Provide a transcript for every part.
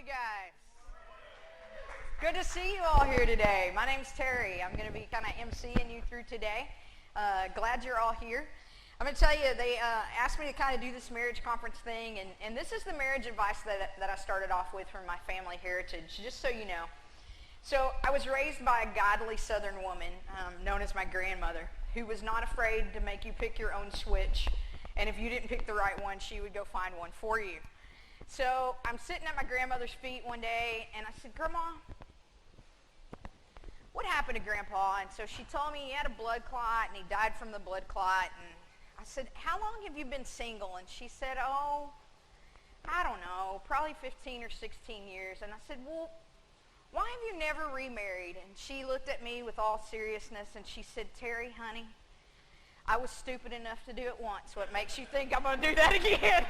guys? Good to see you all here today. My name's Terry. I'm going to be kind of emceeing you through today. Glad you're all here. I'm going to tell you, they asked me to kind of do this marriage conference thing, and this is the marriage advice that I started off with from my family heritage, just so you know. So I was raised by a godly Southern woman known as my grandmother, who was not afraid to make you pick your own switch, and if you didn't pick the right one, she would go find one for you. So I'm sitting at my grandmother's feet one day, and I said, "Grandma, what happened to Grandpa?" And so she told me he had a blood clot, and he died from the blood clot. And I said, "How long have you been single?" And she said, "Oh, I don't know, probably 15 or 16 years. And I said, "Well, why have you never remarried?" And she looked at me with all seriousness, and she said, "Terry, honey, I was stupid enough to do it once. What makes you think I'm going to do that again?"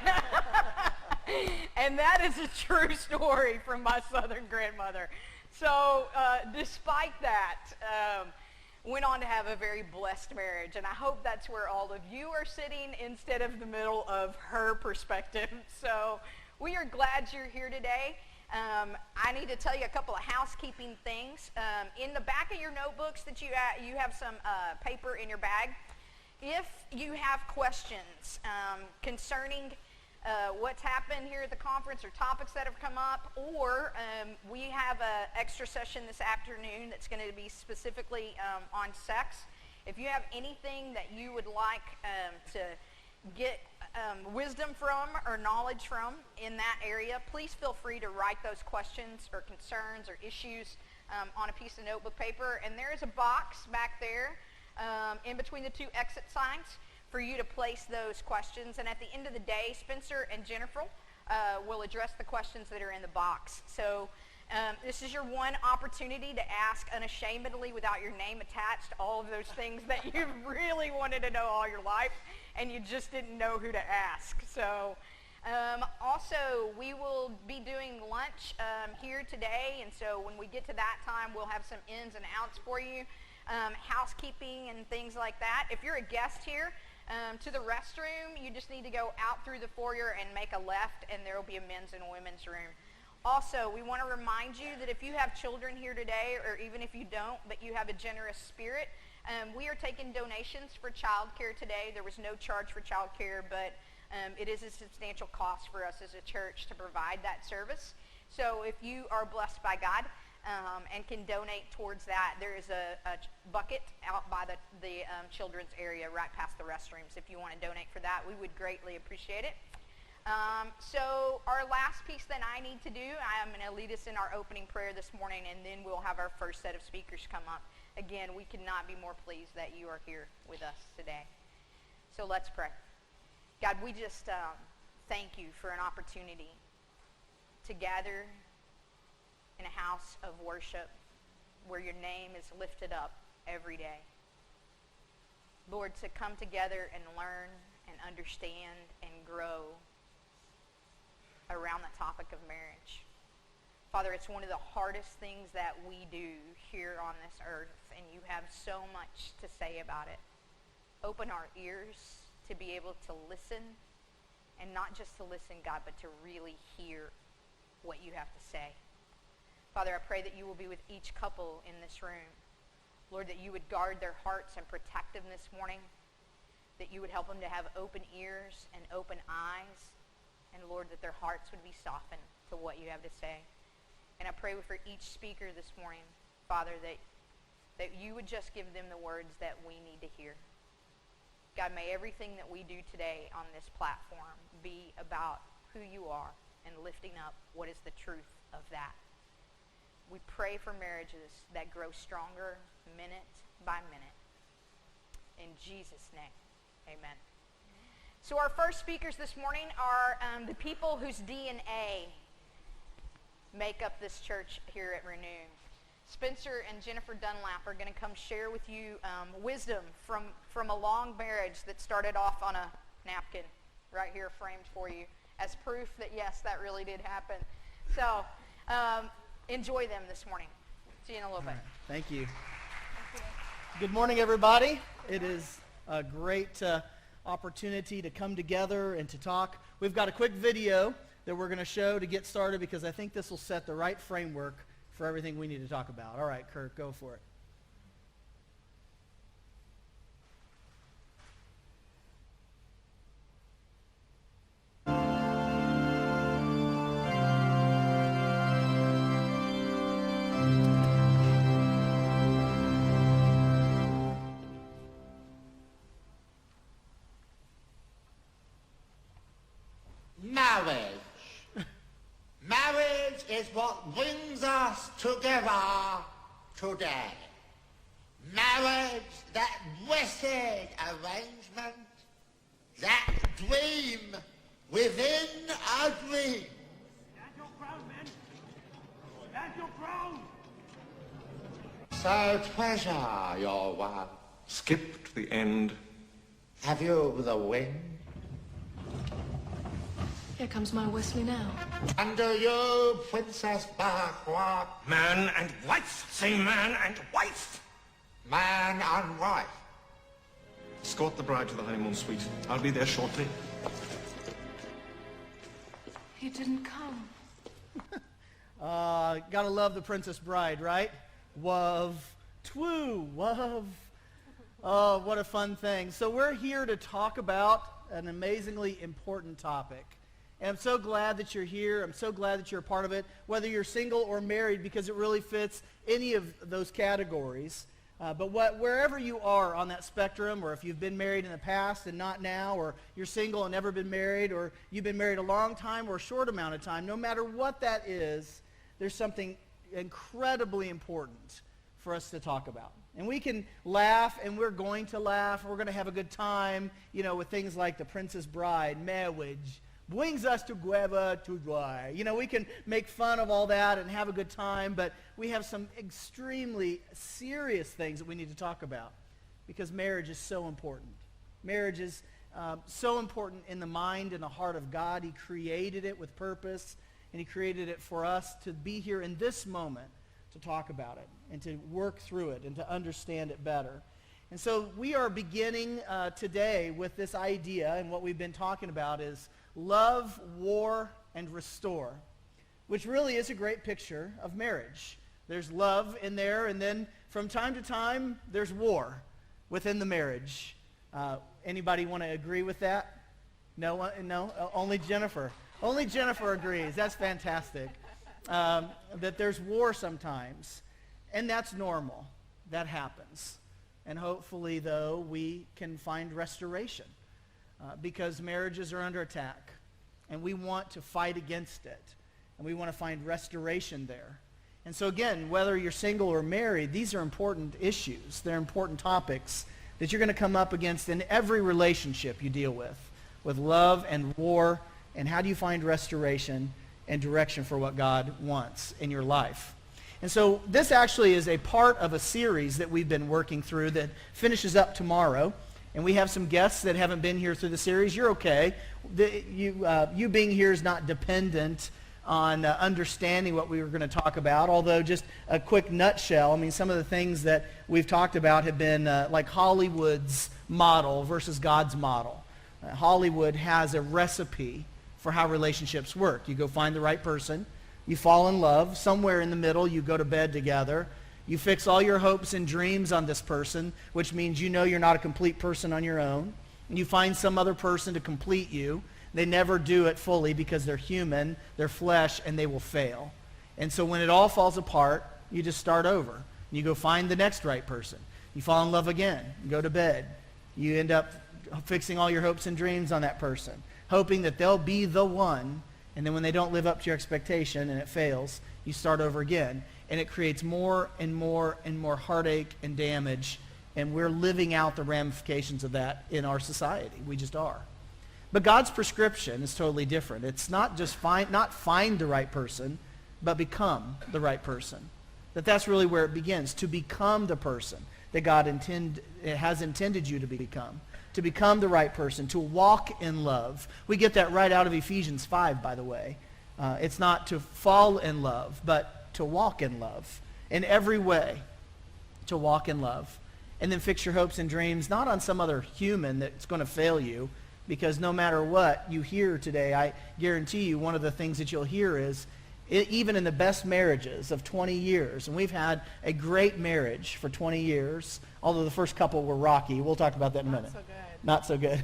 And that is a true story from my Southern grandmother. So despite that, went on to have a very blessed marriage. And I hope that's where all of you are sitting instead of the middle of her perspective. So we are glad you're here today. I need to tell you a couple of housekeeping things. In the back of your notebooks that you have some paper in your bag. If you have questions concerning what's happened here at the conference or topics that have come up, or we have an extra session this afternoon that's going to be specifically on sex. If you have anything that you would like to get wisdom from or knowledge from in that area, please feel free to write those questions or concerns or issues on a piece of notebook paper. And there is a box back there in between the two exit signs for you to place those questions. And at the end of the day, Spencer and Jennifer will address the questions that are in the box. So this is your one opportunity to ask unashamedly, without your name attached, all of those things that you've really wanted to know all your life and you just didn't know who to ask. So also, we will be doing lunch here today, and so when we get to that time, we'll have some ins and outs for you. Housekeeping and things like that. If you're a guest here, to the restroom, you just need to go out through the foyer and make a left, and there will be a men's and women's room. Also, we want to remind you that if you have children here today, or even if you don't, but you have a generous spirit, we are taking donations for childcare today. There was no charge for childcare, but it is a substantial cost for us as a church to provide that service. So if you are blessed by God, and can donate towards that, there is a bucket out by the children's area right past the restrooms. If you want to donate for that, we would greatly appreciate it. So our last piece that I need to do, I am going to lead us in our opening prayer this morning, and then we'll have our first set of speakers come up. Again, we could not be more pleased that you are here with us today. So let's pray. God, we just thank you for an opportunity to gather in a house of worship where your name is lifted up every day. Lord, to come together and learn and understand and grow around the topic of marriage. Father, it's one of the hardest things that we do here on this earth, and you have so much to say about it. Open our ears to be able to listen, and not just to listen, God, but to really hear what you have to say. Father, I pray that you will be with each couple in this room. Lord, that you would guard their hearts and protect them this morning, that you would help them to have open ears and open eyes, and Lord, that their hearts would be softened to what you have to say. And I pray for each speaker this morning, Father, that you would just give them the words that we need to hear. God, may everything that we do today on this platform be about who you are and lifting up what is the truth of that. We pray for marriages that grow stronger minute by minute. In Jesus' name, amen. So our first speakers this morning are the people whose DNA make up this church here at Renew. Spencer and Jennifer Dunlap are going to come share with you wisdom from a long marriage that started off on a napkin right here framed for you as proof that, yes, that really did happen. So enjoy them this morning. See you in a little bit. Right. Thank you. Good morning, everybody. It is a great opportunity to come together and to talk. We've got a quick video that we're going to show to get started, because I think this will set the right framework for everything we need to talk about. All right, Kirk, go for it. Marriage. Marriage is what brings us together today. Marriage, that blessed arrangement, that dream within a dream. Stand your ground, men! Stand your ground! So treasure your one. Skip to the end. Have you the wind? Here comes my Wesley now. Under you, Princess Backward, Man and wife! Say man and wife! man and wife. Escort the bride to the honeymoon suite. I'll be there shortly. He didn't come. Gotta love the Princess Bride, right? Wov. Twoo. Wov. Oh, what a fun thing. So we're here to talk about an amazingly important topic. And I'm so glad that you're here. I'm so glad that you're a part of it, whether you're single or married, because it really fits any of those categories. But wherever you are on that spectrum, or if you've been married in the past and not now, or you're single and never been married, or you've been married a long time or a short amount of time, no matter what that is, there's something incredibly important for us to talk about. And we can laugh, and we're going to laugh. We're going to have a good time, with things like the Princess Bride, marriage, brings us together to joy. We can make fun of all that and have a good time, but we have some extremely serious things that we need to talk about, because marriage is so important. Marriage is so important in the mind and the heart of God. He created it with purpose, and he created it for us to be here in this moment to talk about it and to work through it and to understand it better. And so we are beginning today with this idea, and what we've been talking about is love, war, and restore, which really is a great picture of marriage. There's love in there, and then from time to time, there's war within the marriage. Anybody want to agree with that? No? Only Jennifer. Only Jennifer agrees. That's fantastic. That there's war sometimes, and that's normal. That happens. And hopefully, though, we can find restoration. Because marriages are under attack, and we want to fight against it, and we want to find restoration there. And so again, whether you're single or married, these are important issues. They're important topics that you're going to come up against in every relationship you deal with love and war, and how do you find restoration and direction for what God wants in your life. And so this actually is a part of a series that we've been working through that finishes up tomorrow. And we have some guests that haven't been here through the series. You're okay. You being here is not dependent on understanding what we were going to talk about, although just a quick nutshell. Some of the things that we've talked about have been like Hollywood's model versus God's model. Hollywood has a recipe for how relationships work. You go find the right person. You fall in love. Somewhere in the middle, you go to bed together. You fix all your hopes and dreams on this person, which means you're not a complete person on your own. And you find some other person to complete you. They never do it fully because they're human, they're flesh, and they will fail. And so when it all falls apart, you just start over. You go find the next right person. You fall in love again. You go to bed. You end up fixing all your hopes and dreams on that person, hoping that they'll be the one. And then when they don't live up to your expectation and it fails, you start over again. And it creates more and more and more heartache and damage. And we're living out the ramifications of that in our society. We just are. But God's prescription is totally different. It's not just find the right person, but become the right person. That's really where it begins, to become the person that God has intended you to become. To become the right person, to walk in love. We get that right out of Ephesians 5, by the way. It's not to fall in love, but to walk in love in every way, to walk in love. And then fix your hopes and dreams not on some other human that's going to fail you, Because no matter what you hear today, I guarantee you one of the things that you'll hear is, even in the best marriages of 20 years, and we've had a great marriage for 20 years, although the first couple were rocky. We'll talk about that in a minute. Not so good.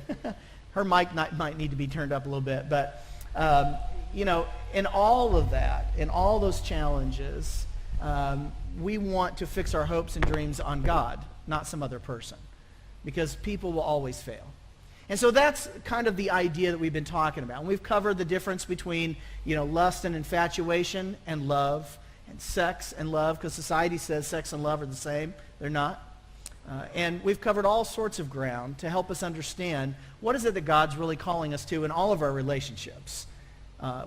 Her mic might need to be turned up a little bit. But, in all of that, in all those challenges, we want to fix our hopes and dreams on God, not some other person, because people will always fail. And so that's kind of the idea that we've been talking about. And we've covered the difference between, lust and infatuation and love, and sex and love, because society says sex and love are the same. They're not. And we've covered all sorts of ground to help us understand what is it that God's really calling us to in all of our relationships,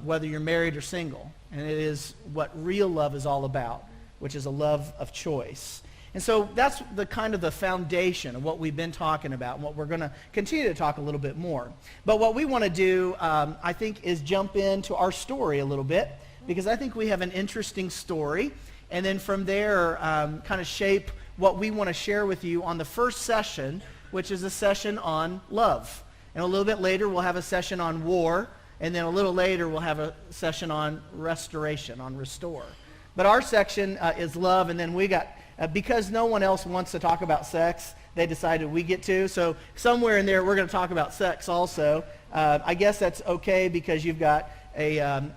whether you're married or single. And it is what real love is all about, which is a love of choice. And so that's the kind of the foundation of what we've been talking about and what we're going to continue to talk a little bit more. But what we want to do, I think, is jump into our story a little bit, because I think we have an interesting story. And then from there, kind of shape what we want to share with you on the first session, which is a session on love. And a little bit later, we'll have a session on war. And then a little later, we'll have a session on restoration, on restore. But our section is love, and then we got... because no one else wants to talk about sex, they decided we get to. So somewhere in there, we're going to talk about sex also. I guess that's okay because you've got a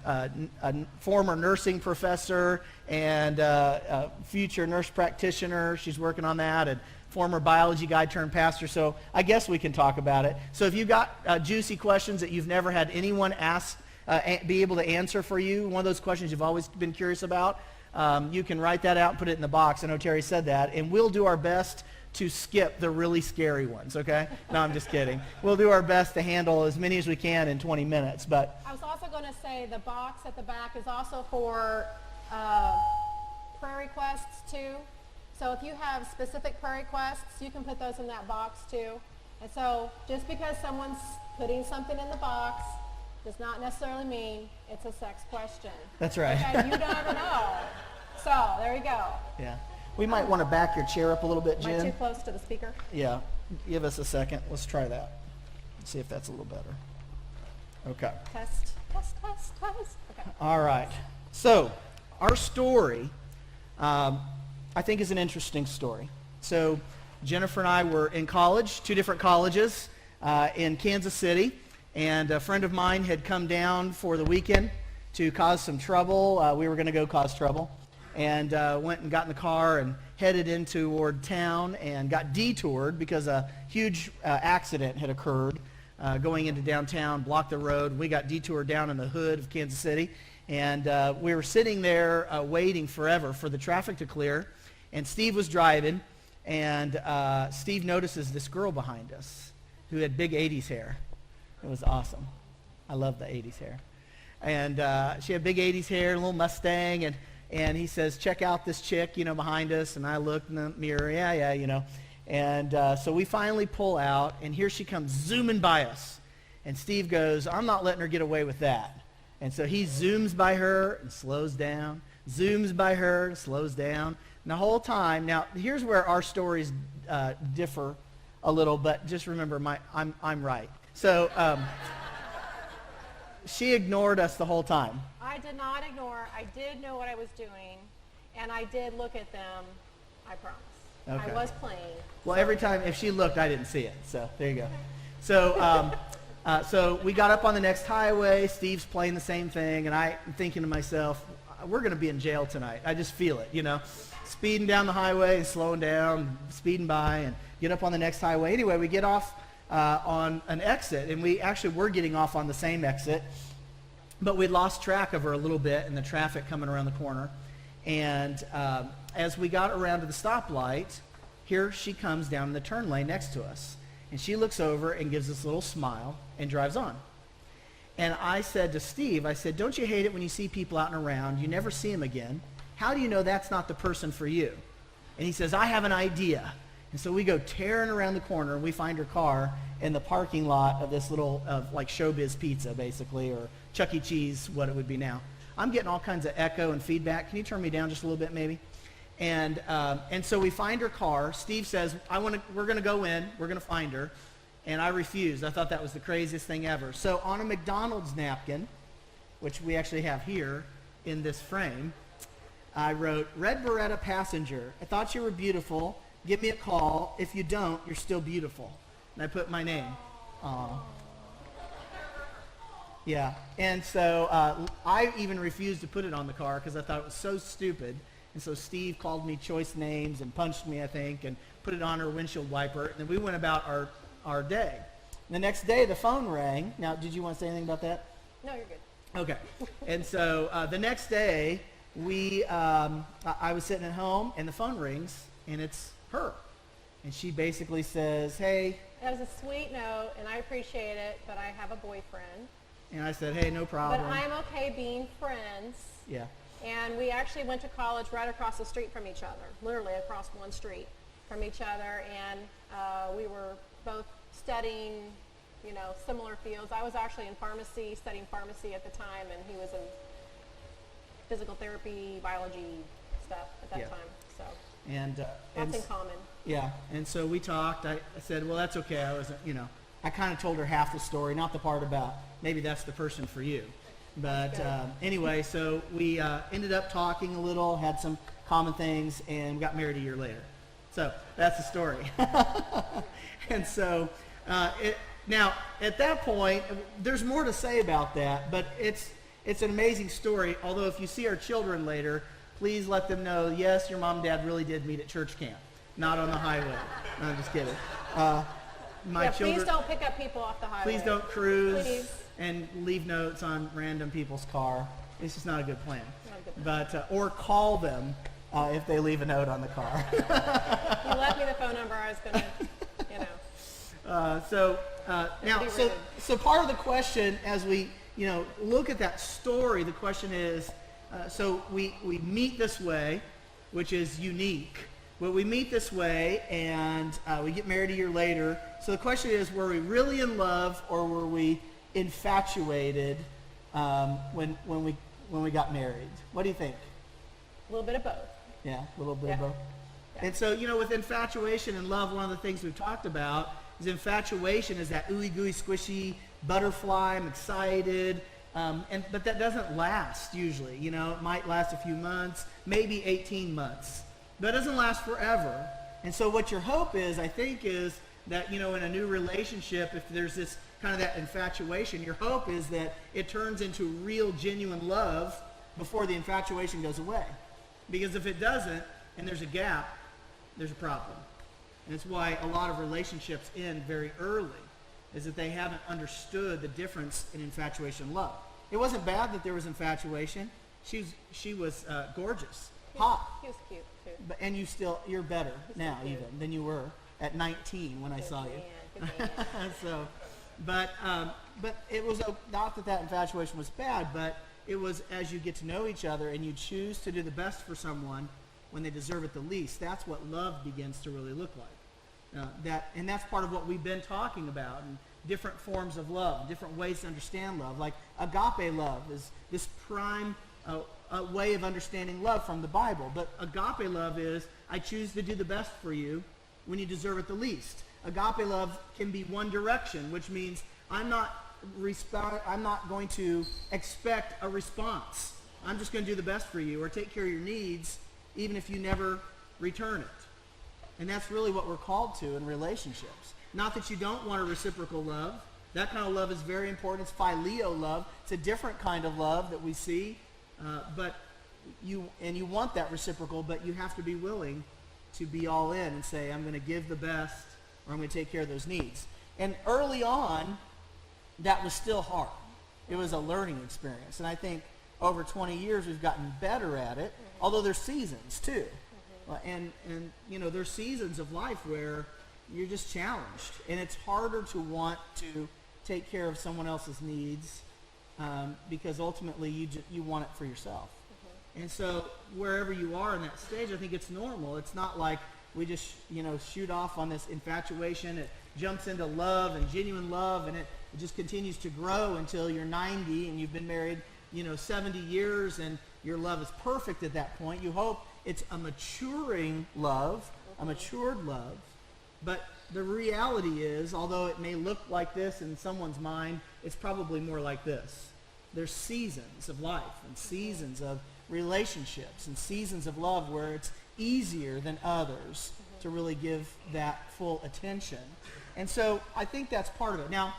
former nursing professor and a future nurse practitioner. She's working on that, and former biology guy turned pastor. So I guess we can talk about it. So if you've got juicy questions that you've never had anyone ask, be able to answer for you, one of those questions you've always been curious about, you can write that out and put it in the box. I know Terry said that. And we'll do our best to skip the really scary ones, okay? No, I'm just kidding. We'll do our best to handle as many as we can in 20 minutes. But I was also going to say the box at the back is also for prayer requests, too. So if you have specific prayer requests, you can put those in that box, too. And so just because someone's putting something in the box does not necessarily mean it's a sex question. That's right. Okay, you never know. So there you go. Yeah. We might want to back your chair up a little bit, Am I Jen. too close to the speaker? Yeah. Give us a second. Let's try that. See if that's a little better. Okay. Test, test, test, test. Okay. All right. So our story, I think, is an interesting story. So Jennifer and I were in college, 2 different colleges in Kansas City. And a friend of mine had come down for the weekend to cause some trouble. We were going to go cause trouble. And went and got in the car and headed in toward town and got detoured because a huge accident had occurred going into downtown, blocked the road. We got detoured down in the hood of Kansas City. And we were sitting there waiting forever for the traffic to clear. And Steve was driving. And Steve notices this girl behind us who had big 80s hair. It was awesome. I love the 80s hair. And she had big 80s hair, a little Mustang, and he says, check out this chick, behind us. And I looked in the mirror, yeah. And so we finally pull out, and here she comes zooming by us. And Steve goes, I'm not letting her get away with that. And so he zooms by her and slows down, zooms by her and slows down. And the whole time, now here's where our stories differ a little, but just remember, I'm right. So she ignored us the whole time. I did not ignore. I did know what I was doing, and I did look at them. I promise. Okay. I was playing. Well, every time, if she looked, I didn't see it. So there you go. So so we got up on the next highway. Steve's playing the same thing, and I'm thinking to myself, we're going to be in jail tonight. I just feel it, Speeding down the highway and slowing down, speeding by, and get up on the next highway. Anyway, we get off on an exit, and we actually were getting off on the same exit, but we'd lost track of her a little bit in the traffic coming around the corner. And as we got around to the stoplight, here she comes down in the turn lane next to us. And she looks over and gives this little smile and drives on. And I said to Steve, don't you hate it when you see people out and around, you never see them again? How do you know that's not the person for you? And he says, I have an idea. And so we go tearing around the corner, and we find her car in the parking lot of this little, like Showbiz Pizza, basically, or Chuck E. Cheese, what it would be now. I'm getting all kinds of echo and feedback. Can you turn me down just a little bit, maybe? And so we find her car. Steve says, we're going to go in. We're going to find her. And I refused. I thought that was the craziest thing ever. So on a McDonald's napkin, which we actually have here in this frame, I wrote, Red Beretta passenger, I thought you were beautiful. Give me a call. If you don't, you're still beautiful. And I put my name. Aww. Yeah. And so I even refused to put it on the car because I thought it was so stupid. And so Steve called me choice names and punched me, I think, and put it on her windshield wiper. And then we went about our day. The next day, the phone rang. Now, did you want to say anything about that? No, you're good. Okay. And so the next day, I was sitting at home, and the phone rings, and it's her. And she basically says, hey. That was a sweet note, and I appreciate it, but I have a boyfriend. And I said, hey, no problem. But I'm okay being friends. Yeah. And we actually went to college right across the street from each other, literally across one street from each other. And we were both studying, similar fields. I was actually in pharmacy, studying pharmacy at the time, and he was in physical therapy, biology stuff at that time. So lots in common. Yeah. And so we talked. I said, well, that's okay. I wasn't, I kind of told her half the story, not the part about maybe that's the person for you. But anyway, so we ended up talking a little, had some common things, and we got married a year later. So that's the story. And so now at that point, there's more to say about that, but it's an amazing story. Although if you see our children later, please let them know, yes, your mom and dad really did meet at church camp, not on the highway. No, I'm just kidding. Please don't pick up people off the highway. Please don't cruise. Please. And leave notes on random people's car. It's just not a good plan. Not a good plan. But or call them if they leave a note on the car. You left me the phone number. I was going to, So part of the question, as we look at that story, the question is, so we meet this way, which is unique. But we meet this way, and we get married a year later. So the question is, were we really in love, or were we infatuated when we got married? What do you think? A little bit of both. Yeah, a little bit of both. Yeah. And so, with infatuation and love, one of the things we've talked about is infatuation is that ooey gooey squishy butterfly. I'm excited, but that doesn't last usually. It might last a few months, maybe 18 months, but it doesn't last forever. And so, what your hope is, I think, is that in a new relationship, if there's this kind of that infatuation, your hope is that it turns into real, genuine love before the infatuation goes away. Because if it doesn't, and there's a gap, there's a problem. And it's why a lot of relationships end very early, is that they haven't understood the difference in infatuation and love. It wasn't bad that there was infatuation. She was gorgeous, hot. He was cute, too. And you're better now even than you were at 19 when I saw you. Good man. So, but it was not that infatuation was bad, but it was as you get to know each other and you choose to do the best for someone when they deserve it the least. That's what love begins to really look like. And that's part of what we've been talking about, and different forms of love, different ways to understand love. Like agape love is this prime way of understanding love from the Bible. But agape love is, I choose to do the best for you when you deserve it the least. Agape love can be one direction, which means I'm not going to expect a response. I'm just going to do the best for you or take care of your needs even if you never return it. And that's really what we're called to in relationships. Not that you don't want a reciprocal love. That kind of love is very important. It's phileo love. It's a different kind of love that we see. But you want that reciprocal, but you have to be willing to be all in and say, I'm going to give the best, or I'm going to take care of those needs. And early on, that was still hard. It was a learning experience. And I think over 20 years we've gotten better at it, although there's seasons too. And there's seasons of life where you're just challenged. And it's harder to want to take care of someone else's needs because ultimately you want it for yourself. And so wherever you are in that stage, I think it's normal. It's not like we just, shoot off on this infatuation. It jumps into love and genuine love, and it just continues to grow until you're 90 and you've been married, 70 years, and your love is perfect at that point. You hope it's a maturing love, a matured love. But the reality is, although it may look like this in someone's mind, it's probably more like this. There's seasons of life and seasons of relationships and seasons of love where it's easier than others to really give that full attention. And so I think that's part of it. Now,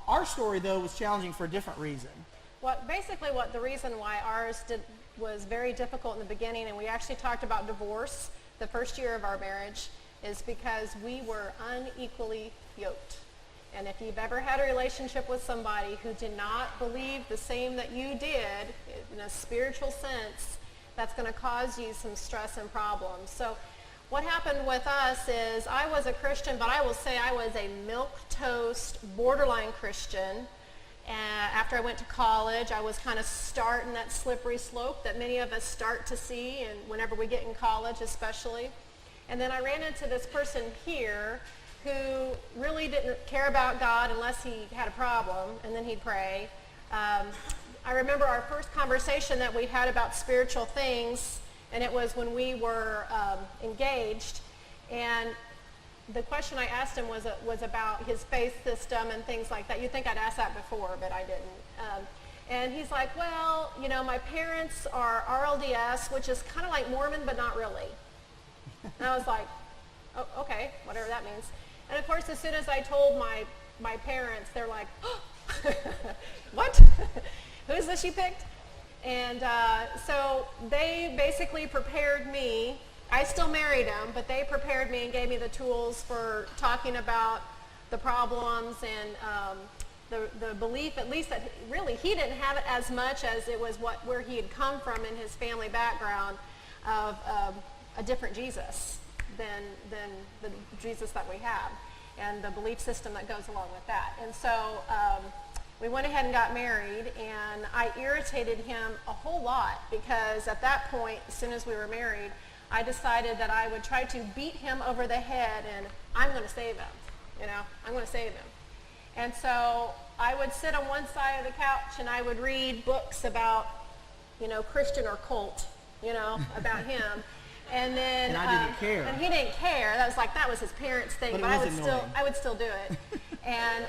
our story, though, was challenging for a different reason. The reason why ours was very difficult in the beginning, and we actually talked about divorce the first year of our marriage, is because we were unequally yoked. And if you've ever had a relationship with somebody who did not believe the same that you did, in a spiritual sense, that's going to cause you some stress and problems. So what happened with us is I was a Christian, but I will say I was a milquetoast, borderline Christian. After I went to college, I was kind of starting that slippery slope that many of us start to see, and whenever we get in college especially. And then I ran into this person here who really didn't care about God unless he had a problem, and then he'd pray. I remember our first conversation that we had about spiritual things, and it was when we were engaged. And the question I asked him was about his faith system and things like that. You'd think I'd asked that before, but I didn't. And he's like, well, you know, my parents are RLDS, which is kind of like Mormon, but not really. And I was like, oh, okay, whatever that means. And of course, as soon as I told my parents, they're like, oh, what? Who is this you picked? And so they basically prepared me. I still married him, but they prepared me and gave me the tools for talking about the problems and the belief, at least that really he didn't have it as much as it was where he had come from in his family background of a different Jesus than the Jesus that we have, and the belief system that goes along with that. And so we went ahead and got married, and I irritated him a whole lot because at that point, as soon as we were married, I decided that I would try to beat him over the head, and I'm going to save him. You know, I'm going to save him. And so I would sit on one side of the couch, and I would read books about, you know, Christian or cult, you know, about him. And then, and I didn't care. And he didn't care. That was his parents' thing. But I would still do it. And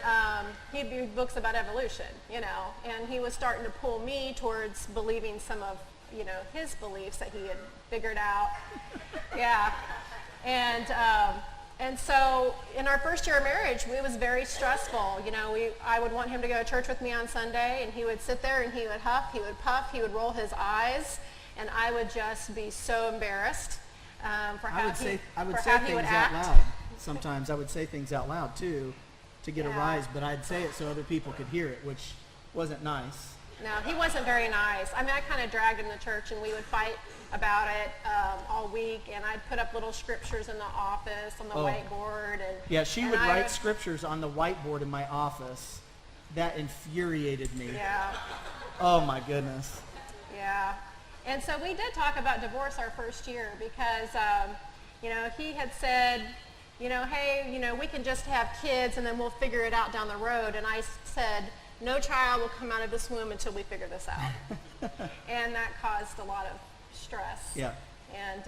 he'd read books about evolution, you know. And he was starting to pull me towards believing some of, you know, his beliefs that he had figured out. Yeah. And so in our first year of marriage, it was very stressful. You know, I would want him to go to church with me on Sunday, and he would sit there and he would huff, he would puff, he would roll his eyes. And I would just be so embarrassed for how I would say he things would out act. loud. Sometimes I would say things out loud too, to get a rise. But I'd say it so other people could hear it, which wasn't nice. No, he wasn't very nice. I mean, I kind of dragged him to church, and we would fight about it all week. And I'd put up little scriptures in the office on the whiteboard. And yeah, she would write scriptures on the whiteboard in my office. That infuriated me. Yeah. Oh my goodness. Yeah. And so we did talk about divorce our first year because, you know, he had said, you know, hey, you know, we can just have kids and then we'll figure it out down the road. And I said, no child will come out of this womb until we figure this out. And that caused a lot of stress. Yeah. And,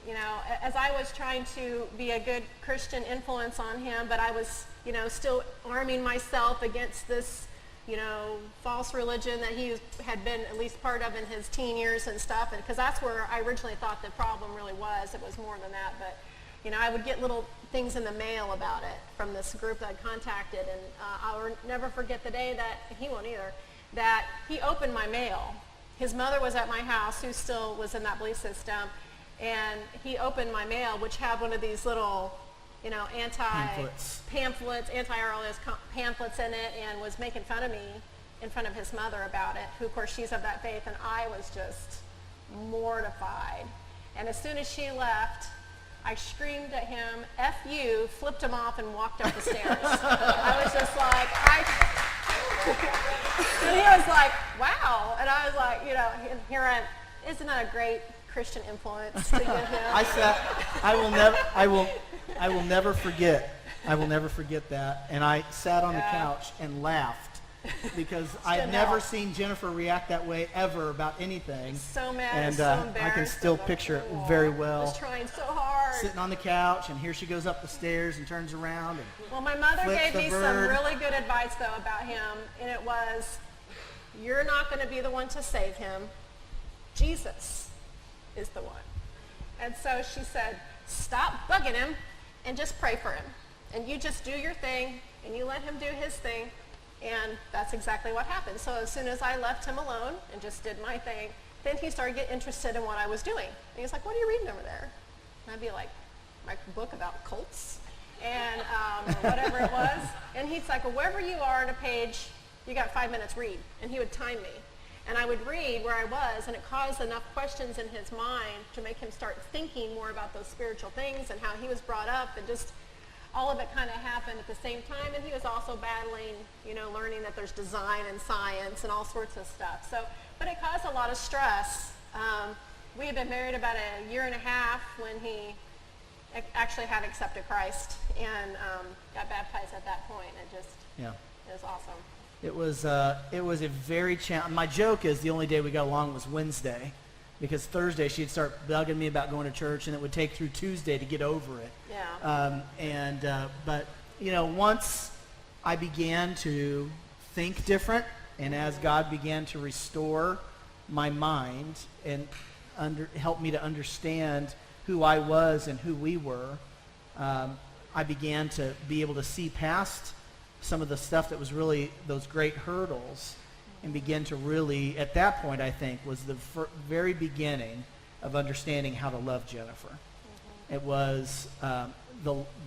you know, as I was trying to be a good Christian influence on him, but I was, you know, still arming myself against this, you know, false religion that he had been at least part of in his teen years and stuff, and because that's where I originally thought the problem really was. It was more than that, but, you know, I would get little things in the mail about it from this group that I'd contacted, and I'll never forget the day that, he won't either, that he opened my mail. His mother was at my house, who still was in that belief system, and he opened my mail, which had one of these little, you know, pamphlets, anti-RLS pamphlets in it, and was making fun of me in front of his mother about it, who, of course, she's of that faith, and I was just mortified. And as soon as she left, I screamed at him, F you, flipped him off, and walked up the stairs. I was just like, and he was like, wow. And I was like, you know, here I am. Isn't that a great Christian influence to give him? I will never forget that. And I sat on the couch and laughed because I've never seen Jennifer react that way ever about anything. So mad, and so embarrassed. I can still picture it very well. I was trying so hard. sitting on the couch, and here she goes up the stairs and turns around. And Well, my mother flips gave the me some bird. really good advice, though, about him, and it was, you're not going to be the one to save him. Jesus is the one. And so she said, stop bugging him and just pray for him. And you just do your thing, and you let him do his thing, and that's exactly what happened. So as soon as I left him alone and just did my thing, then he started getting interested in what I was doing. And he was like, what are you reading over there? And I'd be like, my book about cults, and or whatever it was. And he's like, well, wherever you are on a page, you got 5 minutes, read. And he would time me. And I would read where I was, and it caused enough questions in his mind to make him start thinking more about those spiritual things and how he was brought up, and just all of it kind of happened at the same time. And he was also battling, learning that there's design and science and all sorts of stuff. So, but it caused a lot of stress. We had been married about a year and a half when he actually had accepted Christ and got baptized at that point. It was awesome. It was a very my joke is the only day we got along was Wednesday, because Thursday she'd start bugging me about going to church, and it would take through Tuesday to get over it. Yeah. But once I began to think different, and as God began to restore my mind and help me to understand who I was and who we were, I began to be able to see past some of the stuff that was really those great hurdles, and begin to really, at that point, I think, was the very beginning of understanding how to love Jennifer. It was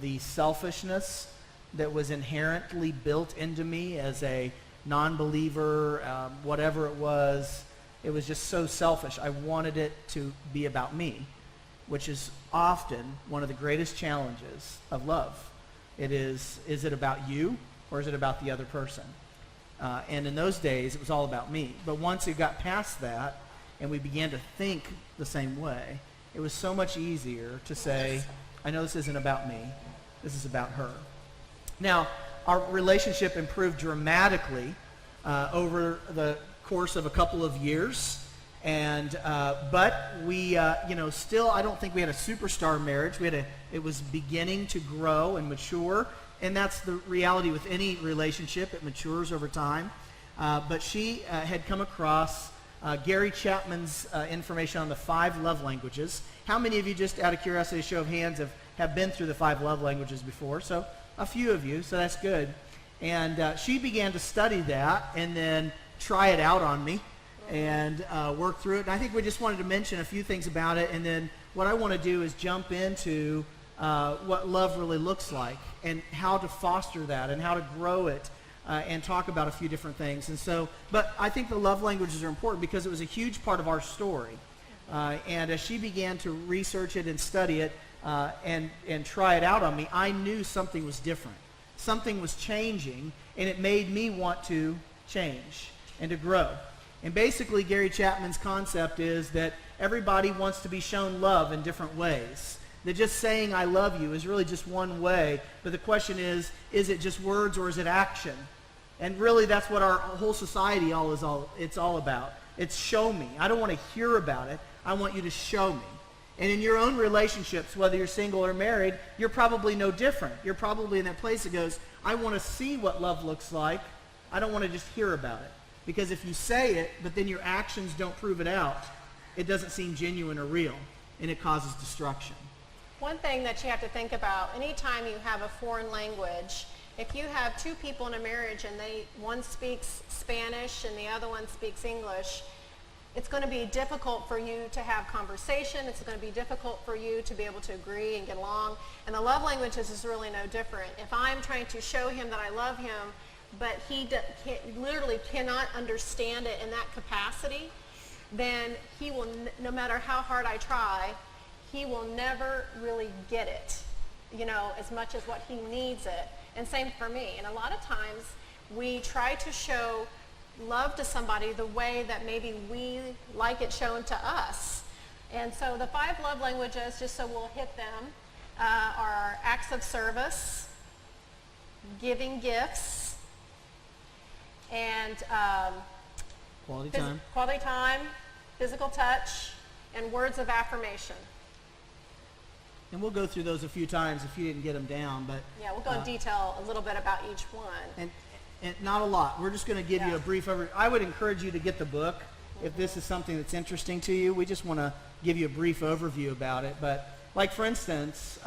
the selfishness that was inherently built into me as a non-believer, whatever it was just so selfish. I wanted it to be about me, which is often one of the greatest challenges of love. Is it about you, or is it about the other person? And in those days, it was all about me. But once it got past that, and we began to think the same way, it was so much easier to say, I know this isn't about me, this is about her. Now, our relationship improved dramatically over the course of a couple of years, but we, still, I don't think we had a superstar marriage. It was beginning to grow and mature, and that's the reality with any relationship. It matures over time. But she had come across Gary Chapman's information on the 5 love languages. How many of you, just out of curiosity, show of hands, have been through the 5 love languages before? So a few of you, so that's good. And she began to study that and then try it out on me and work through it. And I think we just wanted to mention a few things about it, and then what I want to do is jump into what love really looks like and how to foster that and how to grow it and talk about a few different things. And so, but I think the love languages are important because it was a huge part of our story. And as she began to research it and study it and try it out on me, I knew something was different. Something was changing, and it made me want to change and to grow. And basically, Gary Chapman's concept is that everybody wants to be shown love in different ways. That just saying I love you is really just one way, but the question is it just words or is it action? And really that's what our whole society it's all about. It's show me. I don't want to hear about it. I want you to show me. And in your own relationships, whether you're single or married, you're probably no different. You're probably in that place that goes, I want to see what love looks like. I don't want to just hear about it. Because if you say it, but then your actions don't prove it out, it doesn't seem genuine or real, and it causes destruction. One thing that you have to think about, anytime you have a foreign language, if you have 2 people in a marriage and one speaks Spanish and the other one speaks English, it's going to be difficult for you to have conversation. It's going to be difficult for you to be able to agree and get along. And the love languages is really no different. If I'm trying to show him that I love him, but he literally cannot understand it in that capacity, then he will, no matter how hard I try, he will never really get it, as much as what he needs it. And same for me. And a lot of times we try to show love to somebody the way that maybe we like it shown to us. And so the 5 love languages, just so we'll hit them, are acts of service, giving gifts, and quality time, physical touch, and words of affirmation. And we'll go through those a few times if you didn't get them down. But Yeah, we'll go in detail a little bit about each one. and not a lot. We're just going to give you Yeah. a brief overview. I would encourage you to get the book if this is something that's interesting to you. We just want to give you a brief overview about it. But like, for instance,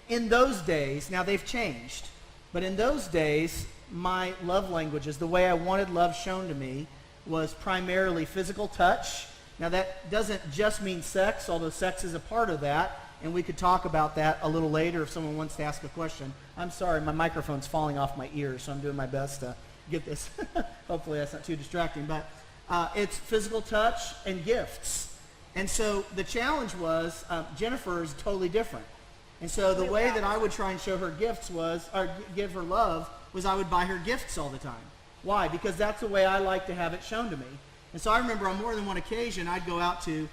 in those days, now they've changed, but in those days, my love languages, the way I wanted love shown to me, was primarily physical touch. Now that doesn't just mean sex, although sex is a part of that, and we could talk about that a little later if someone wants to ask a question. I'm sorry, my microphone's falling off my ears, so I'm doing my best to get this. Hopefully that's not too distracting, but it's physical touch and gifts. And so the challenge was, Jennifer is totally different. And so the way that I would try and show her gifts was, or give her love, was I would buy her gifts all the time. Why? Because that's the way I like to have it shown to me. And so I remember on more than one occasion, I'd go out to,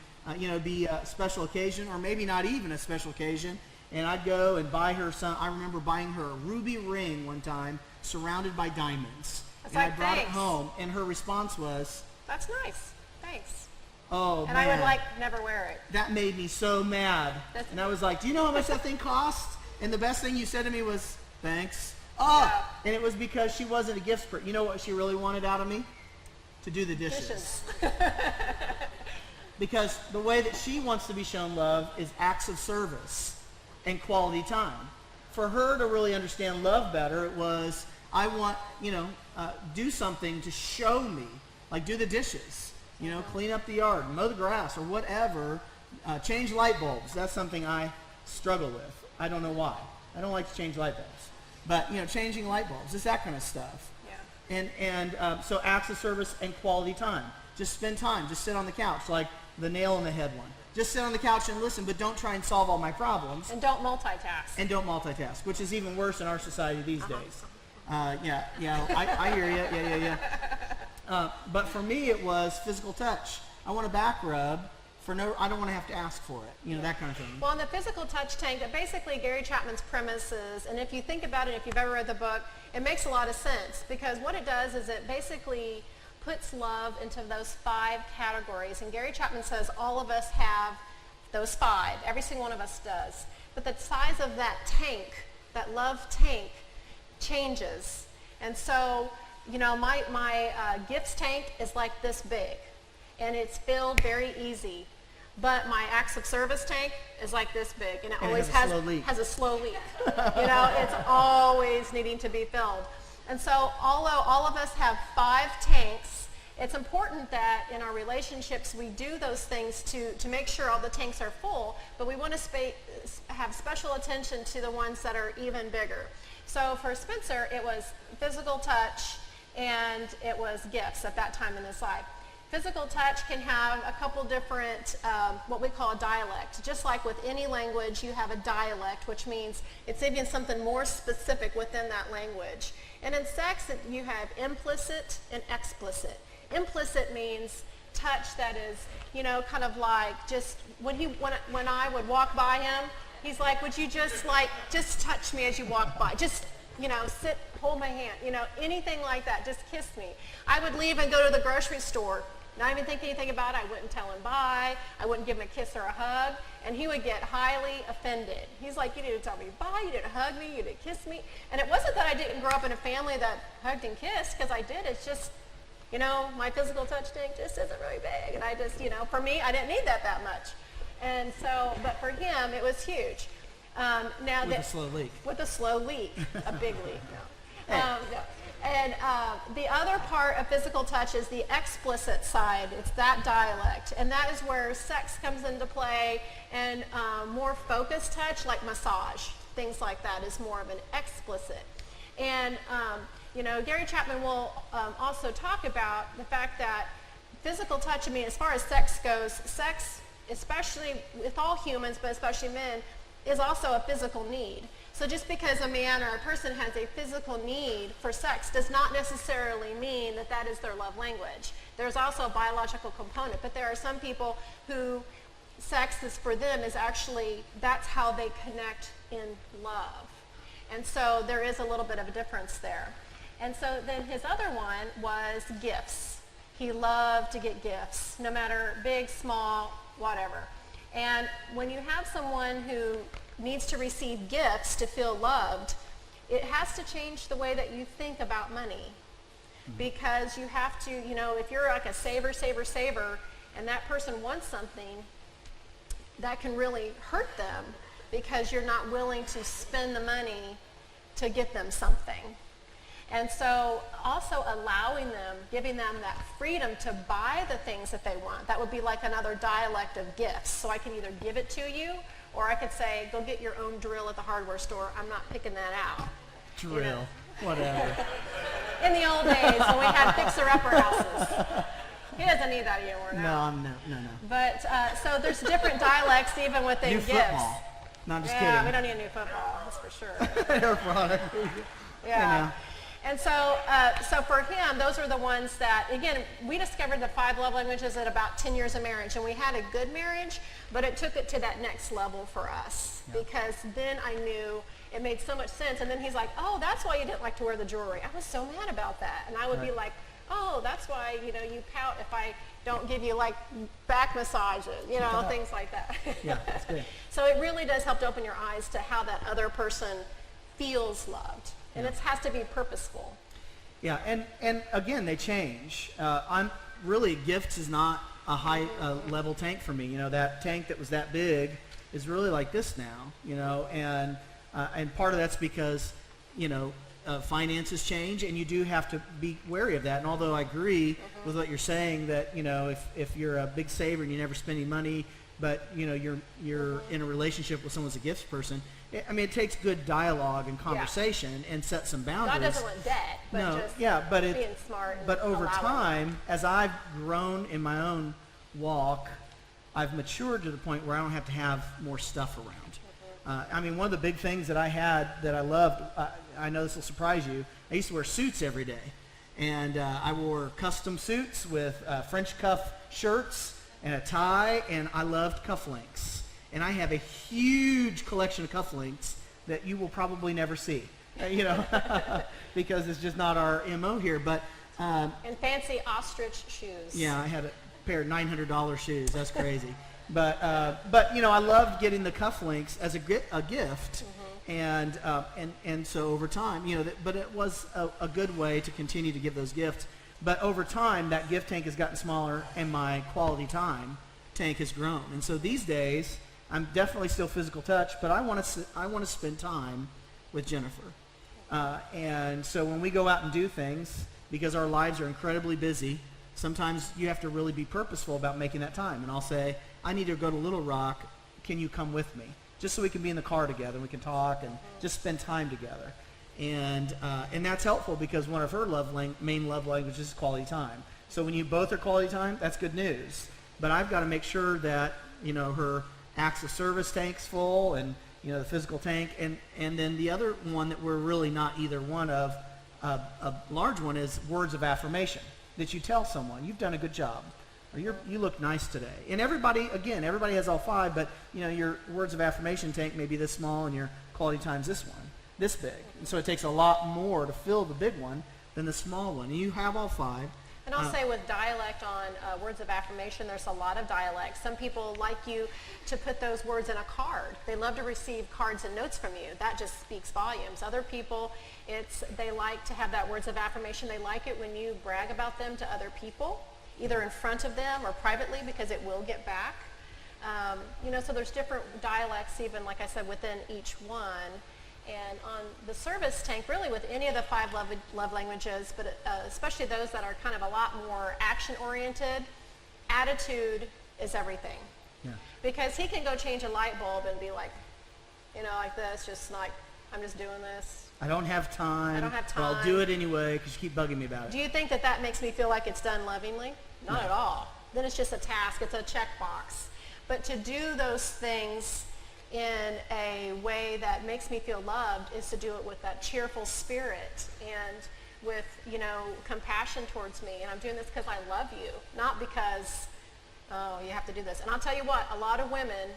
be a special occasion, or maybe not even a special occasion, and I'd go and buy her some. I remember buying her a ruby ring one time, surrounded by diamonds. That's and like, I brought thanks. it home, and her response was, That's nice. Thanks. "Oh, And man, I would never wear it. that made me so mad." And I was like, "Do you know how much that thing cost?" And the best thing you said to me was, "Thanks." Oh, Yeah. and it was because she wasn't a gift person. You know what she really wanted out of me? To do the dishes. Because the way that she wants to be shown love is acts of service and quality time. For her to really understand love better, it was, I want, do something to show me, like do the dishes, clean up the yard, mow the grass, or whatever, change light bulbs. That's something I struggle with. I don't know why. I don't like to change light bulbs. But, changing light bulbs, it's that kind of stuff. Yeah. And so acts of service and quality time. Just spend time. Just sit on the couch, like the nail in the head one. Just sit on the couch and listen, but don't try and solve all my problems. And don't multitask. And don't multitask, which is even worse in our society these days. I hear you. Yeah. But for me, it was physical touch. I want a back rub. I don't want to have to ask for it, that kind of thing. Well, in the physical touch tank, that basically Gary Chapman's premise is, and if you think about it, if you've ever read the book, it makes a lot of sense, because what it does is it basically puts love into those 5 categories. And Gary Chapman says all of us have those 5. Every single one of us does. But the size of that tank, that love tank, changes. And so, my gifts tank is like this big, and it's filled very easy. But my acts of service tank is like this big, and it always has a slow leak. It's always needing to be filled. And so although all of us have 5 tanks, it's important that in our relationships we do those things to make sure all the tanks are full, but we want to have special attention to the ones that are even bigger. So for Spencer, it was physical touch and it was gifts at that time in his life. Physical touch can have a couple different, what we call a dialect. Just like with any language, you have a dialect, which means it's even something more specific within that language. And in sex, you have implicit and explicit. Implicit means touch that is, kind of like just, when I would walk by him, he's like, would you just touch me as you walk by? Just, sit, hold my hand, anything like that, just kiss me. I would leave and go to the grocery store. Not even think anything about it. I wouldn't tell him bye. I wouldn't give him a kiss or a hug. And he would get highly offended. He's like, you didn't tell me bye. You didn't hug me. You didn't kiss me. And it wasn't that I didn't grow up in a family that hugged and kissed, because I did. It's just, my physical touch tank just isn't really big. And I just, for me, I didn't need that much. And so, but for him, it was huge. With a slow leak. With a slow leak. A big leak. No. No. And the other part of physical touch is the explicit side. It's that dialect. And that is where sex comes into play, and more focused touch, like massage, things like that, is more of an explicit. And, Gary Chapman will also talk about the fact that physical touch, as far as sex goes, sex, especially with all humans, but especially men, is also a physical need. So just because a man or a person has a physical need for sex does not necessarily mean that that is their love language. There's also a biological component, but there are some people who sex is for them is actually, that's how they connect in love. And so there is a little bit of a difference there. And so then his other one was gifts. He loved to get gifts, no matter big, small, whatever. And when you have someone who needs to receive gifts to feel loved, it has to change the way that you think about money. Because you have to, you know, if you're like a saver, and that person wants something, that can really hurt them because you're not willing to spend the money to get them something. And so also allowing them, giving them that freedom to buy the things that they want. That would be like another dialect of gifts. So I can either give it to you, or I could say, go get your own drill at the hardware store. I'm not picking that out. Drill, You know? whatever. In the old days when we had fixer-upper houses. He doesn't need that anymore now. No. But so there's different dialects even within New gifts. football. No, I'm just Yeah, we kidding. don't need a new football, that's for sure. Air product. Yeah. You know. And so, so for him, those are the ones that, again, we discovered the 5 love languages at about 10 years of marriage, and we had a good marriage, but it took it to that next level for us, because then I knew it made so much sense. And then he's like, oh, that's why you didn't like to wear the jewelry. I was so mad about that. And I would be like, oh, that's why, you know, you pout if I don't give you like back massages, you know, things like that. Yeah, that's good. So it really does help to open your eyes to how that other person feels loved. And it has to be purposeful. Yeah, and again, they change. Gifts is not a high level tank for me. You know, that tank that was that big is really like this now, you know, and part of that's because, you know, finances change, and you do have to be wary of that. And although I agree with what you're saying, that, you know, if you're a big saver and you never spend any money, but, you know, you're in a relationship with someone who's a gifts person, I mean, it takes good dialogue and conversation and set some boundaries. God doesn't want debt, but just being smart. But and over allowing time, as I've grown in my own walk, I've matured to the point where I don't have to have more stuff around. I mean, one of the big things that I had that I loved, I know this will surprise you, I used to wear suits every day. And I wore custom suits with French cuff shirts and a tie, and I loved cufflinks. And I have a huge collection of cufflinks that you will probably never see, you know, because it's just not our MO here. But and fancy ostrich shoes. yeah, I had a pair of $900 shoes. That's crazy. But you know, I loved getting the cufflinks as a gift, and so over time, you know, but it was a good way to continue to give those gifts. But over time, that gift tank has gotten smaller, and my quality time tank has grown. And so these days, I'm definitely still physical touch, but I want to spend time with Jennifer. And so when we go out and do things, because our lives are incredibly busy, sometimes you have to really be purposeful about making that time. And I'll say, I need to go to Little Rock. Can you come with me? Just so we can be in the car together, and we can talk and just spend time together. And that's helpful, because one of her main love languages is quality time. So when you both are quality time, that's good news. But I've got to make sure that, you know, her acts of service tank's full, and, you know, the physical tank, and then the other one that we're really not either one of, a large one, is words of affirmation, that you tell someone, you've done a good job, or you look nice today. And everybody has all 5, but, you know, your words of affirmation tank may be this small, and your quality time's this big. And so it takes a lot more to fill the big one than the small one. And you have all 5. And I'll say with dialect on words of affirmation, there's a lot of dialects. Some people like you to put those words in a card. They love to receive cards and notes from you. That just speaks volumes. Other people, they like to have that words of affirmation. They like it when you brag about them to other people, either in front of them or privately, because it will get back. You know, so there's different dialects, even, like I said, within each one. And on the service tank, really with any of the 5 love languages, but especially those that are kind of a lot more action-oriented, attitude is everything. Yeah. Because he can go change a light bulb and be like, you know, like this, just like, I'm just doing this. I don't have time. But I'll do it anyway, because you keep bugging me about it. Do you think that makes me feel like it's done lovingly? Not at all. Then it's just a task. It's a checkbox. But to do those things in a way that makes me feel loved is to do it with that cheerful spirit and with, you know, compassion towards me. And I'm doing this because I love you, not because, oh, you have to do this. And I'll tell you what, a lot of women,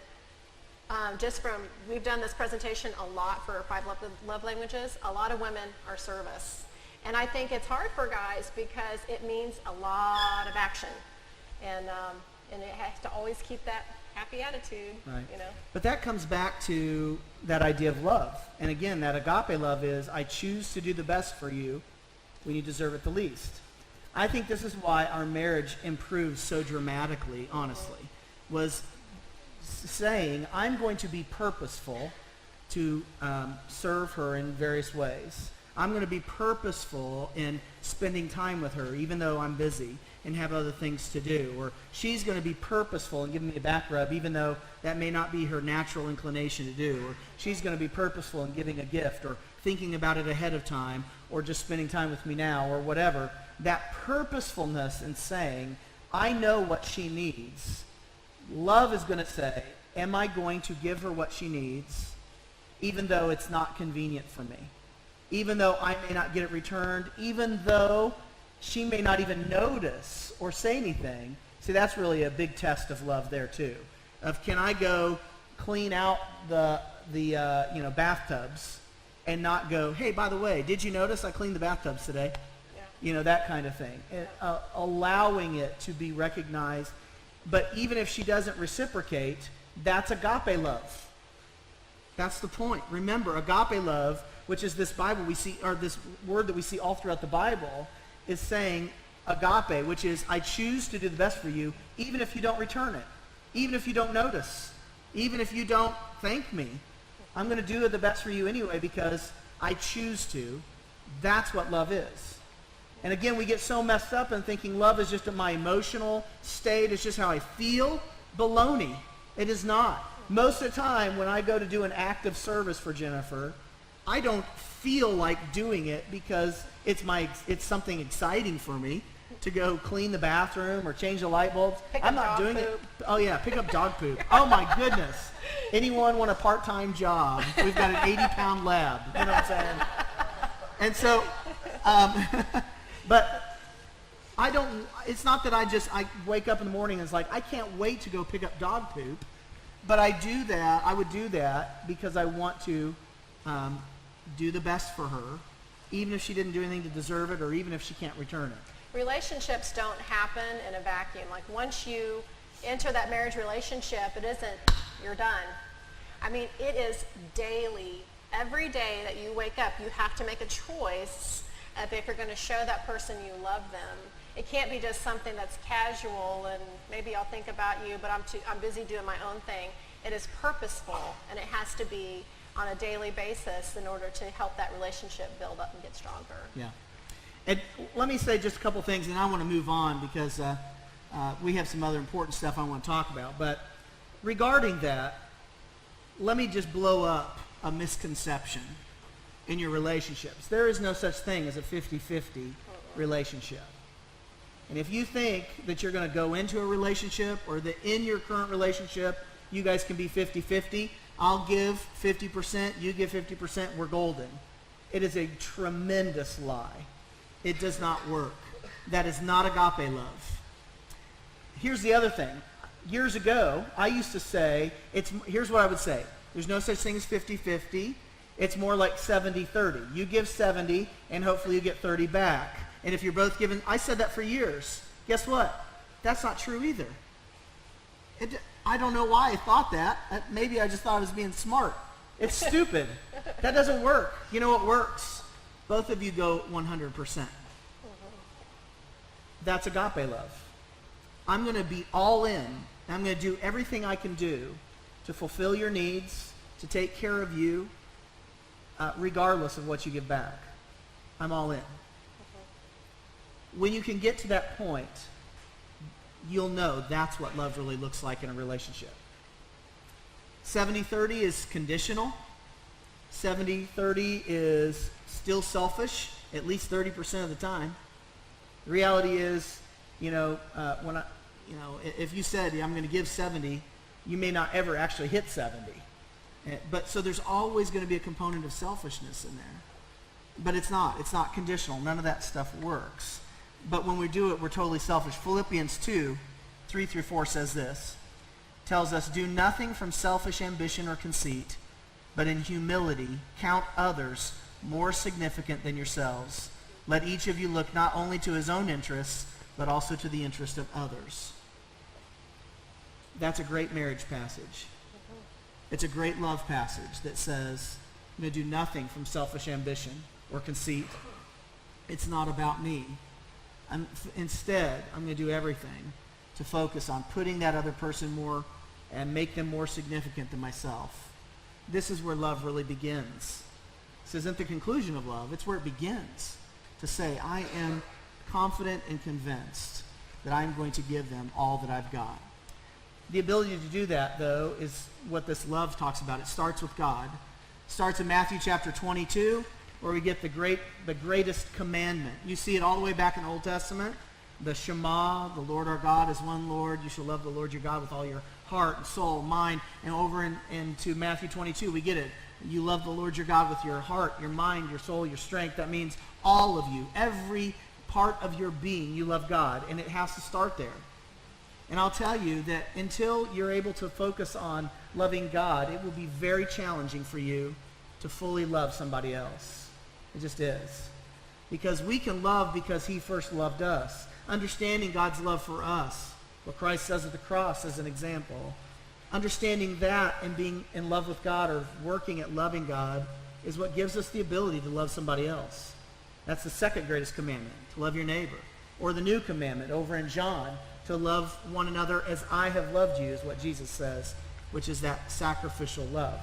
we've done this presentation a lot for 5 love languages, a lot of women are service. And I think it's hard for guys because it means a lot of action. And it has to always keep that happy attitude, Right. you know. But that comes back to that idea of love. And again, that agape love is, I choose to do the best for you when you deserve it the least. I think this is why our marriage improved so dramatically, honestly, was saying, I'm going to be purposeful to serve her in various ways. I'm going to be purposeful in spending time with her, even though I'm busy and have other things to do. Or she's going to be purposeful in giving me a back rub, even though that may not be her natural inclination to do. Or she's going to be purposeful in giving a gift, or thinking about it ahead of time, or just spending time with me now, or whatever. That purposefulness in saying, I know what she needs. Love is going to say, am I going to give her what she needs, even though it's not convenient for me? Even though I may not get it returned, even though she may not even notice or say anything. See, that's really a big test of love there too. Of, can I go clean out the bathtubs and not go, hey, by the way, did you notice I cleaned the bathtubs today? Yeah. That kind of thing. And, allowing it to be recognized. But even if she doesn't reciprocate, that's agape love. That's the point. Remember, agape love, which is this Bible we see, or this word that we see all throughout the Bible, is saying agape, which is, I choose to do the best for you, even if you don't return it, even if you don't notice, even if you don't thank me. I'm going to do the best for you anyway because I choose to. That's what love is. And again, we get so messed up in thinking love is just my emotional state, it's just how I feel. Baloney. It is not. Most of the time when I go to do an act of service for Jennifer, I don't feel like doing it because it's something exciting for me to go clean the bathroom or change the light bulbs. I'm not doing it. Oh yeah, pick up dog poop. Oh my goodness. Anyone want a part-time job? We've got an 80-pound lab. You know what I'm saying? And so, but I don't, it's not that I wake up in the morning and it's like, I can't wait to go pick up dog poop. But I would do that because I want to do the best for her, even if she didn't do anything to deserve it, or even if she can't return it. Relationships don't happen in a vacuum. Like, once you enter that marriage relationship, it isn't, you're done. I mean, it is daily. Every day that you wake up, you have to make a choice of if you're going to show that person you love them. It can't be just something that's casual and maybe I'll think about you, but I'm busy doing my own thing. It is purposeful, and it has to be on a daily basis in order to help that relationship build up and get stronger. Yeah. And let me say just a couple things, and I want to move on because we have some other important stuff I want to talk about. But regarding that, let me just blow up a misconception in your relationships. There is no such thing as a 50-50 relationship. And if you think that you're going to go into a relationship, or that in your current relationship you guys can be 50-50, I'll give 50%, you give 50%, we're golden. It is a tremendous lie. It does not work. That is not agape love. Here's the other thing. Years ago, I used to say, here's what I would say. There's no such thing as 50-50. It's more like 70-30. You give 70, and hopefully you get 30 back. And if you're both given, I said that for years. Guess what? That's not true either. I don't know why I thought that. Maybe I just thought I was being smart. It's stupid. That doesn't work. You know what works? Both of you go 100%. That's agape love. I'm going to be all in. I'm going to do everything I can do to fulfill your needs, to take care of you, regardless of what you give back. I'm all in. When you can get to that point, you'll know that's what love really looks like in a relationship. 70-30 is conditional. 70-30 is still selfish, at least 30% of the time. The reality is, if you said, I'm going to give 70, you may not ever actually hit 70. But so there's always going to be a component of selfishness in there. But it's not conditional. None of that stuff works. But when we do it, we're totally selfish. Philippians 2:3-4 says this, tells us, do nothing from selfish ambition or conceit, but in humility count others more significant than yourselves. Let each of you look not only to his own interests, but also to the interest of others. that's a great marriage passage. It's a great love passage that says, I'm going to do nothing from selfish ambition or conceit. It's not about me. Instead, I'm going to do everything to focus on putting that other person more and make them more significant than myself. This is where love really begins. This isn't the conclusion of love. It's where it begins. To say, I am confident and convinced that I'm going to give them all that I've got. The ability to do that, though, is what this love talks about. It starts with God. It starts in Matthew chapter 22, where we get the greatest commandment. You see it all the way back in the Old Testament. The Shema, the Lord our God is one Lord. You shall love the Lord your God with all your heart and soul, mind. And over into Matthew 22, we get it. You love the Lord your God with your heart, your mind, your soul, your strength. That means all of you, every part of your being, you love God. And it has to start there. And I'll tell you that until you're able to focus on loving God, it will be very challenging for you to fully love somebody else. It just is. Because we can love because he first loved us. Understanding God's love for us, what Christ says at the cross as an example. Understanding that and being in love with God or working at loving God is what gives us the ability to love somebody else. That's the second greatest commandment, to love your neighbor. Or the new commandment over in John, to love one another as I have loved you, is what Jesus says, which is that sacrificial love.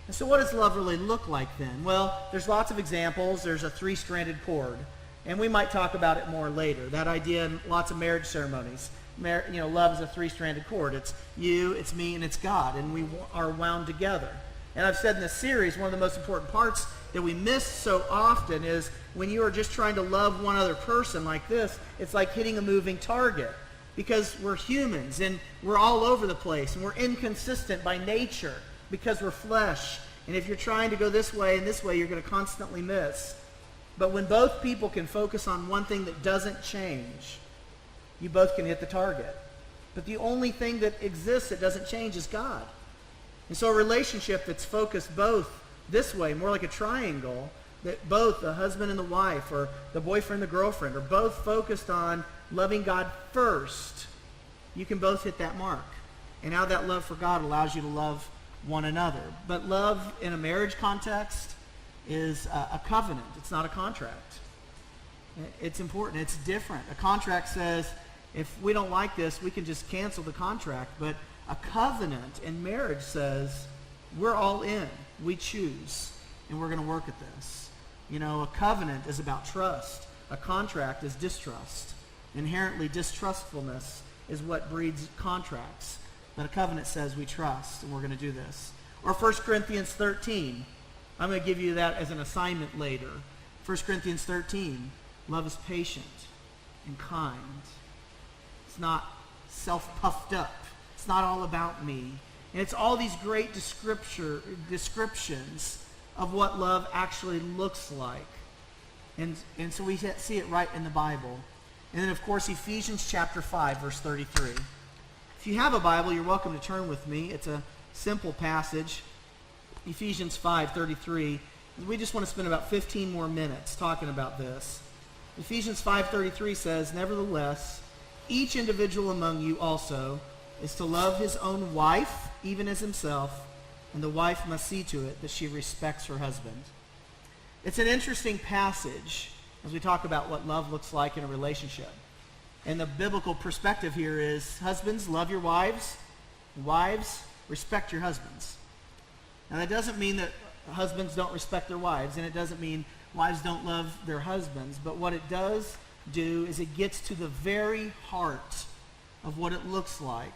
And so what does love really look like then? Well, there's lots of examples. There's a three-stranded cord. And we might talk about it more later. That idea in lots of marriage ceremonies. Love is a three-stranded cord. It's you, it's me, and it's God. And we are wound together. And I've said in this series, one of the most important parts that we miss so often is when you are just trying to love one other person like this, it's like hitting a moving target. Because we're humans and we're all over the place and we're inconsistent by nature because we're flesh. And if you're trying to go this way and this way, you're going to constantly miss. But when both people can focus on one thing that doesn't change, you both can hit the target. But the only thing that exists that doesn't change is God. And so a relationship that's focused both this way, more like a triangle, that both the husband and the wife or the boyfriend and the girlfriend are both focused on loving God first, you can both hit that mark. And now that love for God allows you to love one another. But love in a marriage context is a covenant. It's not a contract. It's important. It's different. A contract says, if we don't like this, we can just cancel the contract. But a covenant in marriage says, we're all in. We choose. And we're going to work at this. A covenant is about trust. A contract is distrust. Inherently, distrustfulness is what breeds contracts. But a covenant says we trust, and we're going to do this. Or 1 Corinthians 13. I'm going to give you that as an assignment later. 1 Corinthians 13. Love is patient and kind. It's not self-puffed up. It's not all about me. And it's all these great descriptions of what love actually looks like. And so we see it right in the Bible. And then, of course, Ephesians chapter 5, verse 33. If you have a Bible, you're welcome to turn with me. It's a simple passage. Ephesians 5:33. We just want to spend about 15 more minutes talking about this. Ephesians 5:33 says, nevertheless, each individual among you also is to love his own wife, even as himself, and the wife must see to it that she respects her husband. It's an interesting passage as we talk about what love looks like in a relationship. And the biblical perspective here is, husbands, love your wives. Wives, respect your husbands. Now that doesn't mean that husbands don't respect their wives, and it doesn't mean wives don't love their husbands. But what it does do is it gets to the very heart of what it looks like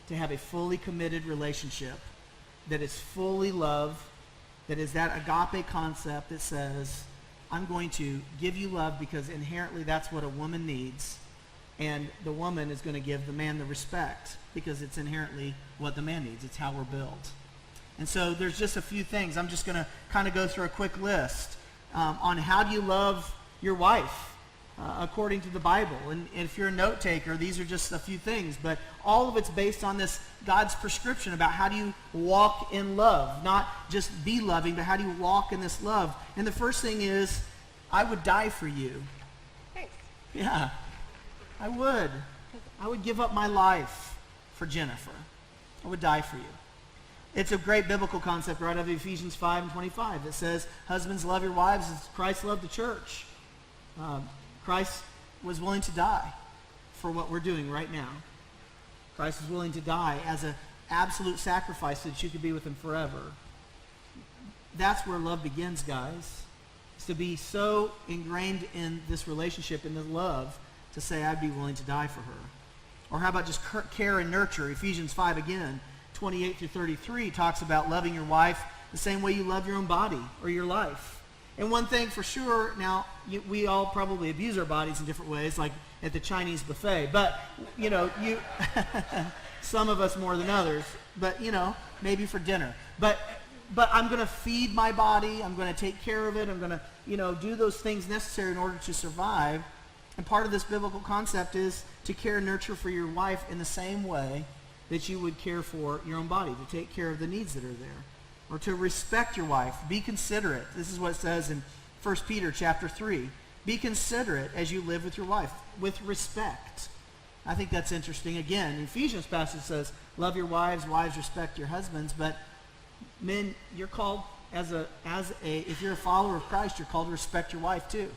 to have a fully committed relationship that is fully love, that is that agape concept that says, I'm going to give you love because inherently that's what a woman needs, and the woman is going to give the man the respect because it's inherently what the man needs. It's how we're built. And so there's just a few things. I'm just going to kind of go through a quick list on how do you love your wife according to the Bible. And if you're a note taker, these are just a few things. But all of it's based on this God's prescription about how do you walk in love. Not just be loving, but how do you walk in this love. And the first thing is, I would die for you. Thanks. Yeah, I would. I would give up my life for Jennifer. I would die for you. It's a great biblical concept right out of Ephesians 5:25 that says, husbands, love your wives as Christ loved the church. Christ was willing to die for what we're doing right now. Christ is willing to die as an absolute sacrifice so that you could be with him forever. That's where love begins, guys. It's to be so ingrained in this relationship, in the love, to say, I'd be willing to die for her. Or how about just care and nurture? Ephesians 5 again, 28 through 33 talks about loving your wife the same way you love your own body or your life. And one thing for sure, now, we all probably abuse our bodies in different ways, like at the Chinese buffet. But, some of us more than others. But, maybe for dinner. But I'm going to feed my body. I'm going to take care of it. I'm going to, do those things necessary in order to survive. And part of this biblical concept is to care and nurture for your wife in the same way that you would care for your own body, to take care of the needs that are there. Or to respect your wife. Be considerate. This is what it says in 1 Peter chapter 3. Be considerate as you live with your wife, with respect. I think that's interesting. Again, the Ephesians passage says, love your wives, respect your husbands. But men, you're called if you're a follower of Christ, you're called to respect your wife too.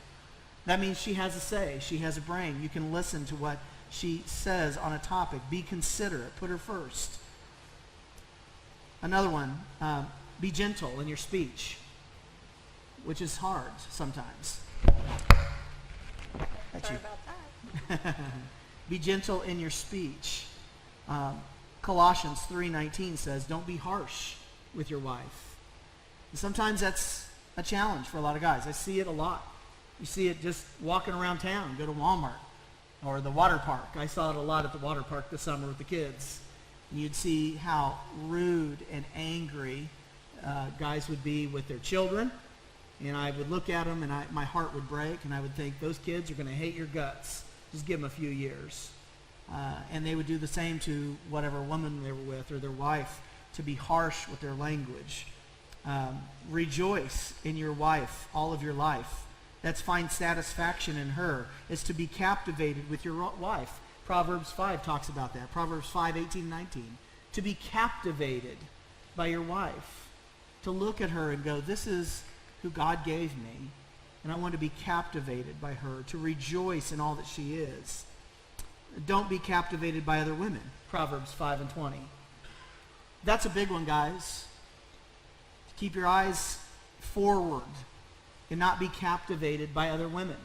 That means she has a say. She has a brain. You can listen to what she says on a topic. Be considerate. Put her first. Another one, be gentle in your speech, which is hard sometimes. Sorry about that. Be gentle in your speech. Colossians 3:19 says, don't be harsh with your wife. And sometimes that's a challenge for a lot of guys. I see it a lot. You see it just walking around town. Go to Walmart or the water park. I saw it a lot at the water park this summer with the kids. And you'd see how rude and angry guys would be with their children. And I would look at them and my heart would break, and I would think, those kids are going to hate your guts. Just give them a few years. And they would do the same to whatever woman they were with or their wife, to be harsh with their language. Rejoice in your wife all of your life. That's find satisfaction in her. It's to be captivated with your wife. Proverbs 5 talks about that. Proverbs 5:18-19. To be captivated by your wife. To look at her and go, this is who God gave me, and I want to be captivated by her. To rejoice in all that she is. Don't be captivated by other women. Proverbs 5:20. That's a big one, guys. To keep your eyes forward and not be captivated by other women.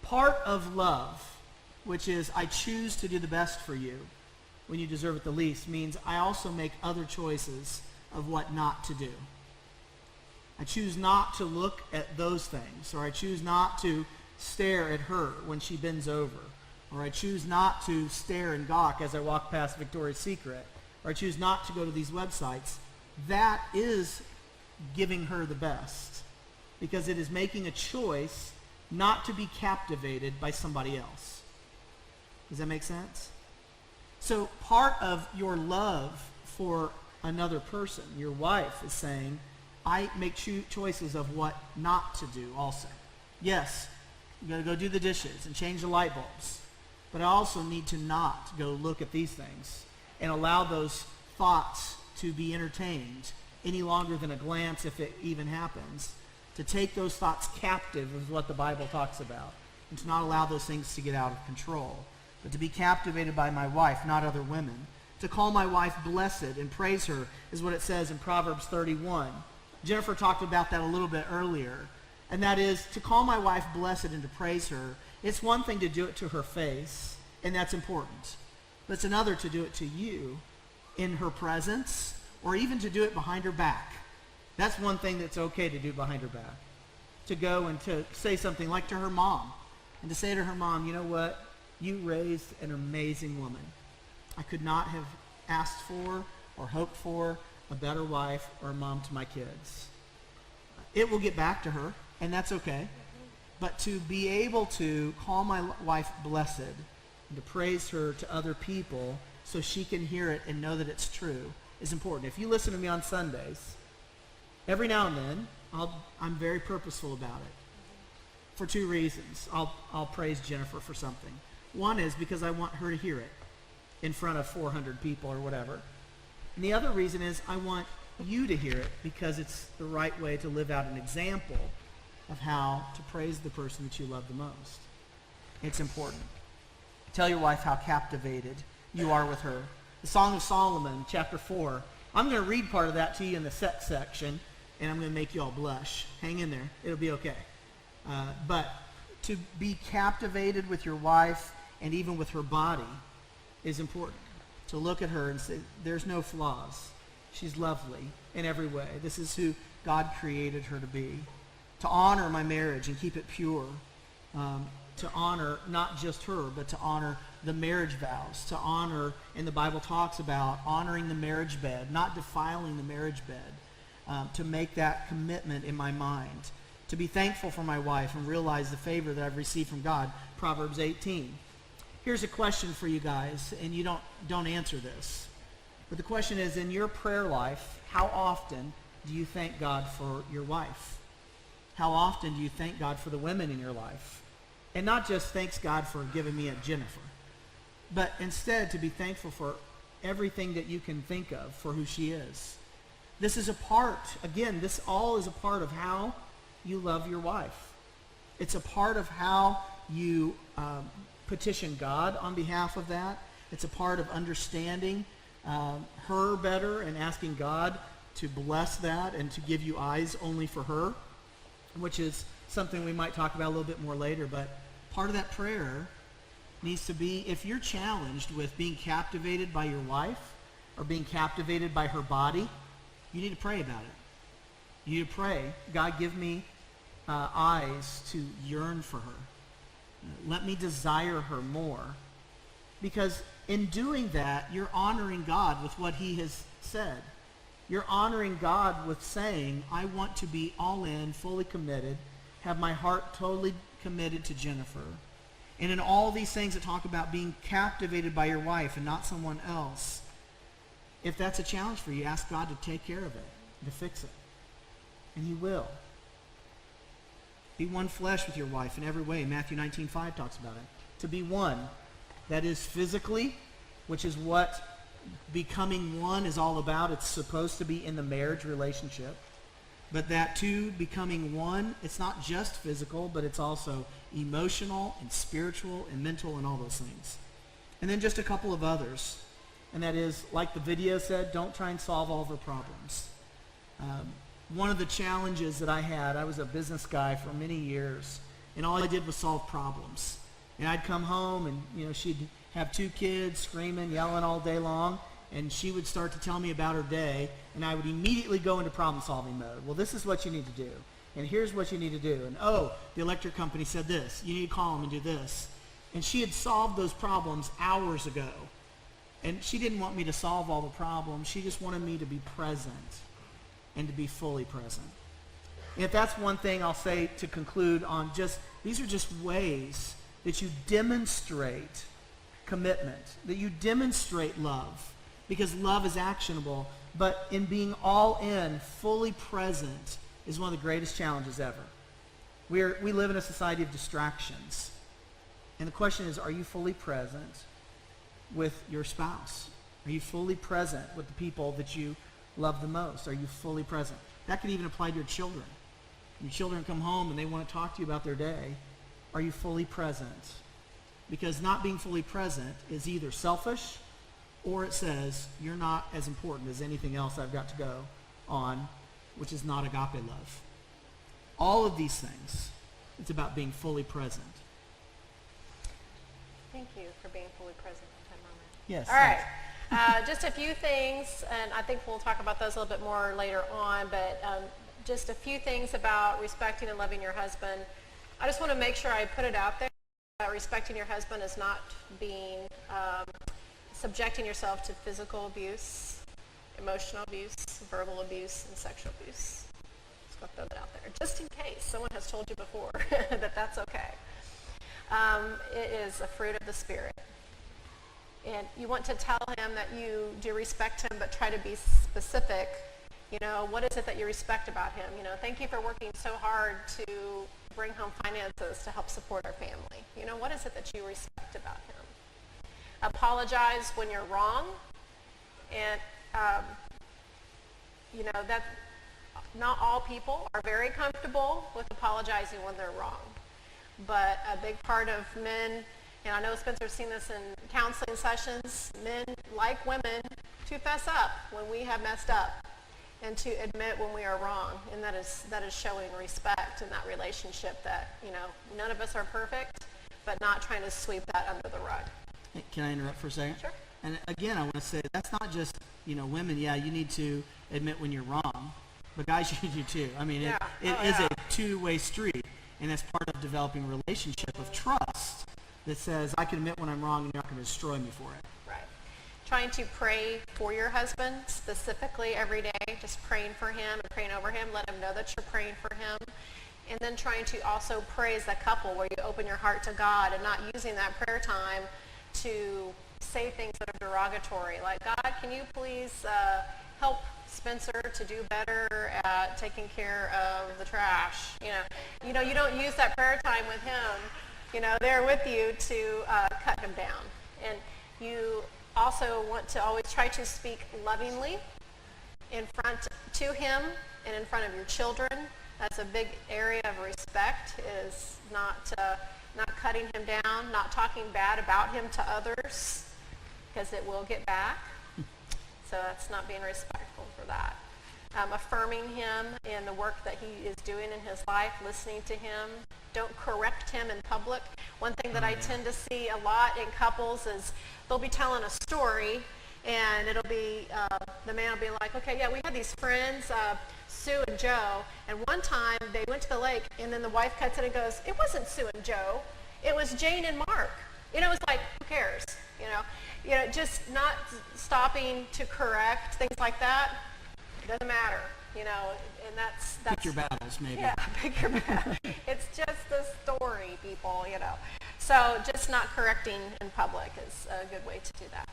Part of love, which is I choose to do the best for you when you deserve it the least, means I also make other choices of what not to do. I choose not to look at those things, or I choose not to stare at her when she bends over, or I choose not to stare and gawk as I walk past Victoria's Secret, or I choose not to go to these websites. That is giving her the best, because it is making a choice not to be captivated by somebody else. Does that make sense? So part of your love for another person, your wife, is saying, I make choices of what not to do also. Yes, you got to go do the dishes and change the light bulbs, but I also need to not go look at these things and allow those thoughts to be entertained any longer than a glance, if it even happens. To take those thoughts captive is what the Bible talks about, and to not allow those things to get out of control. But to be captivated by my wife, not other women. To call my wife blessed and praise her is what it says in Proverbs 31. Jennifer talked about that a little bit earlier. And that is, to call my wife blessed and to praise her, it's one thing to do it to her face, and that's important. But it's another to do it to you in her presence, or even to do it behind her back. That's one thing that's okay to do behind her back. To go and to say something like to her mom, and to say to her mom, you know what? You raised an amazing woman. I could not have asked for or hoped for a better wife or a mom to my kids. It will get back to her, and that's okay. But to be able to call my wife blessed and to praise her to other people so she can hear it and know that it's true is important. If you listen to me on Sundays, every now and then, I'm very purposeful about it for two reasons. I'll praise Jennifer for something. One is because I want her to hear it. in front of 400 people or whatever. And the other reason is I want you to hear it because it's the right way to live out an example of how to praise the person that you love the most. It's important. Tell your wife how captivated you are with her. The Song of Solomon, chapter 4. I'm going to read part of that to you in the sex section, and I'm going to make you all blush. Hang in there. It'll be okay. But to be captivated with your wife and even with her body is important. To look at her and say, there's no flaws. She's lovely in every way. This is who God created her to be. To honor my marriage and keep it pure. To honor not just her, but to honor the marriage vows. To honor, and the Bible talks about honoring the marriage bed, not defiling the marriage bed. To make that commitment in my mind. To be thankful for my wife and realize the favor that I've received from God. Proverbs 18. Here's a question for you guys, and you don't answer this. But the question is, in your prayer life, how often do you thank God for your wife? How often do you thank God for the women in your life? And not just thanks God for giving me a Jennifer, but instead to be thankful for everything that you can think of for who she is. This is a part, again, this all is a part of how you love your wife. It's a part of how you petition God on behalf of that. It's a part of understanding her better and asking God to bless that and to give you eyes only for her, which is something we might talk about a little bit more later. But part of that prayer needs to be, if you're challenged with being captivated by your wife or being captivated by her body, you need to pray about it. You need to pray, God, give me eyes to yearn for her. Let me desire her more. Because in doing that, you're honoring God with what he has said. You're honoring God with saying, I want to be all in, fully committed, have my heart totally committed to Jennifer. And in all these things that talk about being captivated by your wife and not someone else, if that's a challenge for you, ask God to take care of it, to fix it. And he will. Be one flesh with your wife in every way. Matthew 19:5 talks about it. To be one. That is physically, which is what becoming one is all about. It's supposed to be in the marriage relationship. But that too, becoming one, it's not just physical, but it's also emotional and spiritual and mental and all those things. And then just a couple of others. And that is, like the video said, don't try and solve all of her problems. One of the challenges that I had, I was a business guy for many years, and all I did was solve problems. And I'd come home and, she'd have 2 kids screaming, yelling all day long, and she would start to tell me about her day, and I would immediately go into problem-solving mode. Well, this is what you need to do, and here's what you need to do. And, the electric company said this. You need to call them and do this. And she had solved those problems hours ago. And she didn't want me to solve all the problems. She just wanted me to be present and to be fully present. And if that's one thing I'll say to conclude on, these are just ways that you demonstrate commitment, that you demonstrate love, because love is actionable. But in being all in, fully present, is one of the greatest challenges ever. We live in a society of distractions. And the question is, are you fully present with your spouse? Are you fully present with the people that you love the most? Are you fully present? That could even apply to your children. Your children come home and they want to talk to you about their day. Are you fully present? Because not being fully present is either selfish, or it says you're not as important as anything else I've got to go on, which is not agape love. All of these things, it's about being fully present. Thank you for being fully present at that moment. Yes. All right. Just a few things, and I think we'll talk about those a little bit more later on, but just a few things about respecting and loving your husband. I just want to make sure I put it out there. Respecting your husband is not being subjecting yourself to physical abuse, emotional abuse, verbal abuse, and sexual abuse. Just going to throw that out there, just in case someone has told you before that that's okay. It is a fruit of the Spirit. And you want to tell him that you do respect him, but try to be specific. What is it that you respect about him? Thank you for working so hard to bring home finances to help support our family. What is it that you respect about him? apologize when you're wrong. And, that not all people are very comfortable with apologizing when they're wrong. But a big part of men, and I know Spencer's seen this in counseling sessions, men, like women, to fess up when we have messed up and to admit when we are wrong. And that is showing respect in that relationship that, none of us are perfect, but not trying to sweep that under the rug. Hey, can I interrupt for a second? Sure. And again, I want to say that's not just, women, you need to admit when you're wrong, but guys, you do too. I mean, it is a two-way street, and that's part of developing a relationship of trust that says, I can admit when I'm wrong and you're not going to destroy me for it. Right. Trying to pray for your husband specifically every day, just praying for him and praying over him, let him know that you're praying for him. And then trying to also pray as a couple where you open your heart to God and not using that prayer time to say things that are derogatory, like, God, can you please help Spencer to do better at taking care of the trash? You don't use that prayer time with him, there with you to cut him down. And you also want to always try to speak lovingly in front to him and in front of your children. That's a big area of respect, is not cutting him down, not talking bad about him to others, because it will get back. So that's not being respectful for that. Affirming him in the work that he is doing in his life, listening to him. Don't correct him in public. One thing that I tend to see a lot in couples is they'll be telling a story, and it'll be, the man will be like, okay, yeah, we had these friends, Sue and Joe, and one time they went to the lake, and then the wife cuts it and goes, it wasn't Sue and Joe, it was Jane and Mark. It's like, who cares? Just not stopping to correct things like that. It doesn't matter, and that's Pick your battles, maybe. Yeah, pick your battles. It's just a story, people, So just not correcting in public is a good way to do that.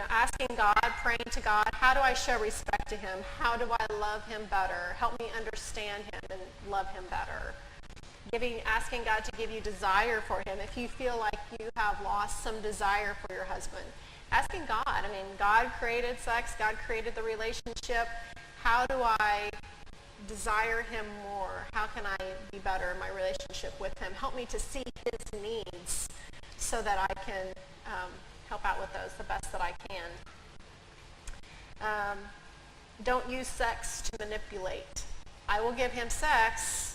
Asking God, praying to God, how do I show respect to him? How do I love him better? Help me understand him and love him better. Asking God to give you desire for him. If you feel like you have lost some desire for your husband, asking God. I mean, God created sex. God created the relationship. How do I desire him more? How can I be better in my relationship with him? Help me to see his needs so that I can help out with those the best that I can. Don't use sex to manipulate. I will give him sex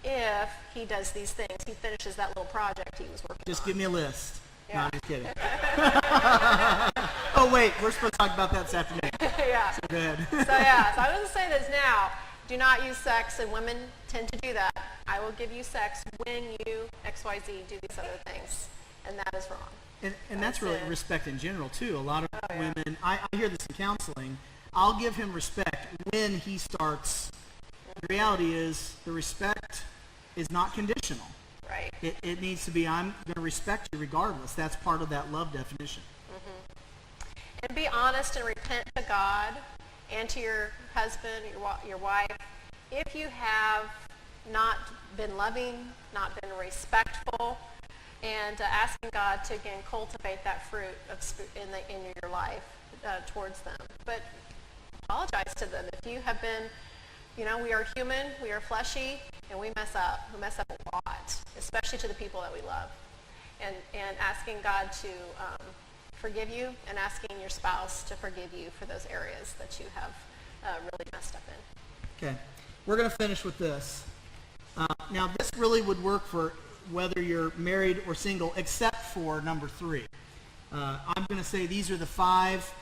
if he does these things. He finishes that little project he was working on. Just give me a list. Yeah. No, I'm just kidding. Oh, wait, we're supposed to talk about that this afternoon. Yeah. So go ahead. So I'm going to say this now. Do not use sex, and women tend to do that. I will give you sex when you XYZ do these other things, and that is wrong. And that's really respect in general, too. A lot of women, I hear this in counseling, I'll give him respect when he starts. The reality is the respect is not conditional. Right. It needs to be, I'm going to respect you regardless. That's part of that love definition. Mm-hmm. And be honest and repent to God and to your husband, your wife. If you have not been loving, not been respectful, and asking God to, again, cultivate that fruit in your life towards them. But apologize to them. If you have been, we are human, we are fleshy, and we mess up. We mess up a lot, especially to the people that we love. And asking God to forgive you, and asking your spouse to forgive you for those areas that you have really messed up in. Okay. We're going to finish with this. Now, this really would work for whether you're married or single, except for number 3. I'm going to say these are the five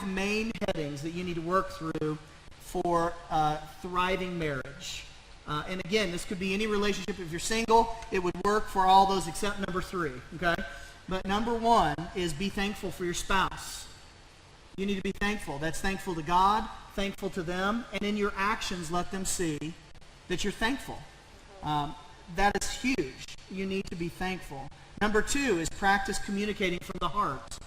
main headings that you need to work through for thriving marriage. And again, this could be any relationship. If you're single, it would work for all those except number 3, okay? But number 1 is be thankful for your spouse. You need to be thankful. That's thankful to God, thankful to them, and in your actions, let them see that you're thankful. That is huge. You need to be thankful. Number 2 is practice communicating from the heart.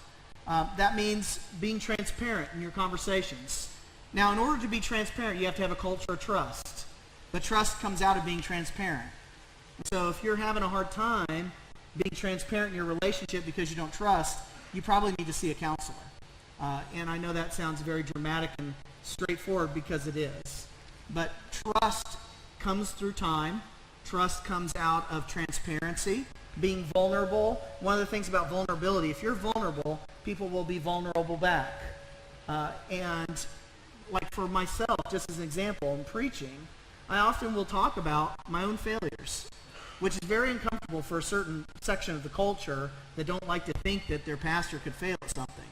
That means being transparent in your conversations. Now, in order to be transparent, you have to have a culture of trust. The trust comes out of being transparent. So if you're having a hard time being transparent in your relationship because you don't trust, you probably need to see a counselor. And I know that sounds very dramatic and straightforward because it is. But trust comes through time. Trust comes out of transparency, being vulnerable. One of the things about vulnerability, if you're vulnerable, people will be vulnerable back. And like for myself, just as an example, in preaching, I often will talk about my own failures, which is very uncomfortable for a certain section of the culture that don't like to think that their pastor could fail at something.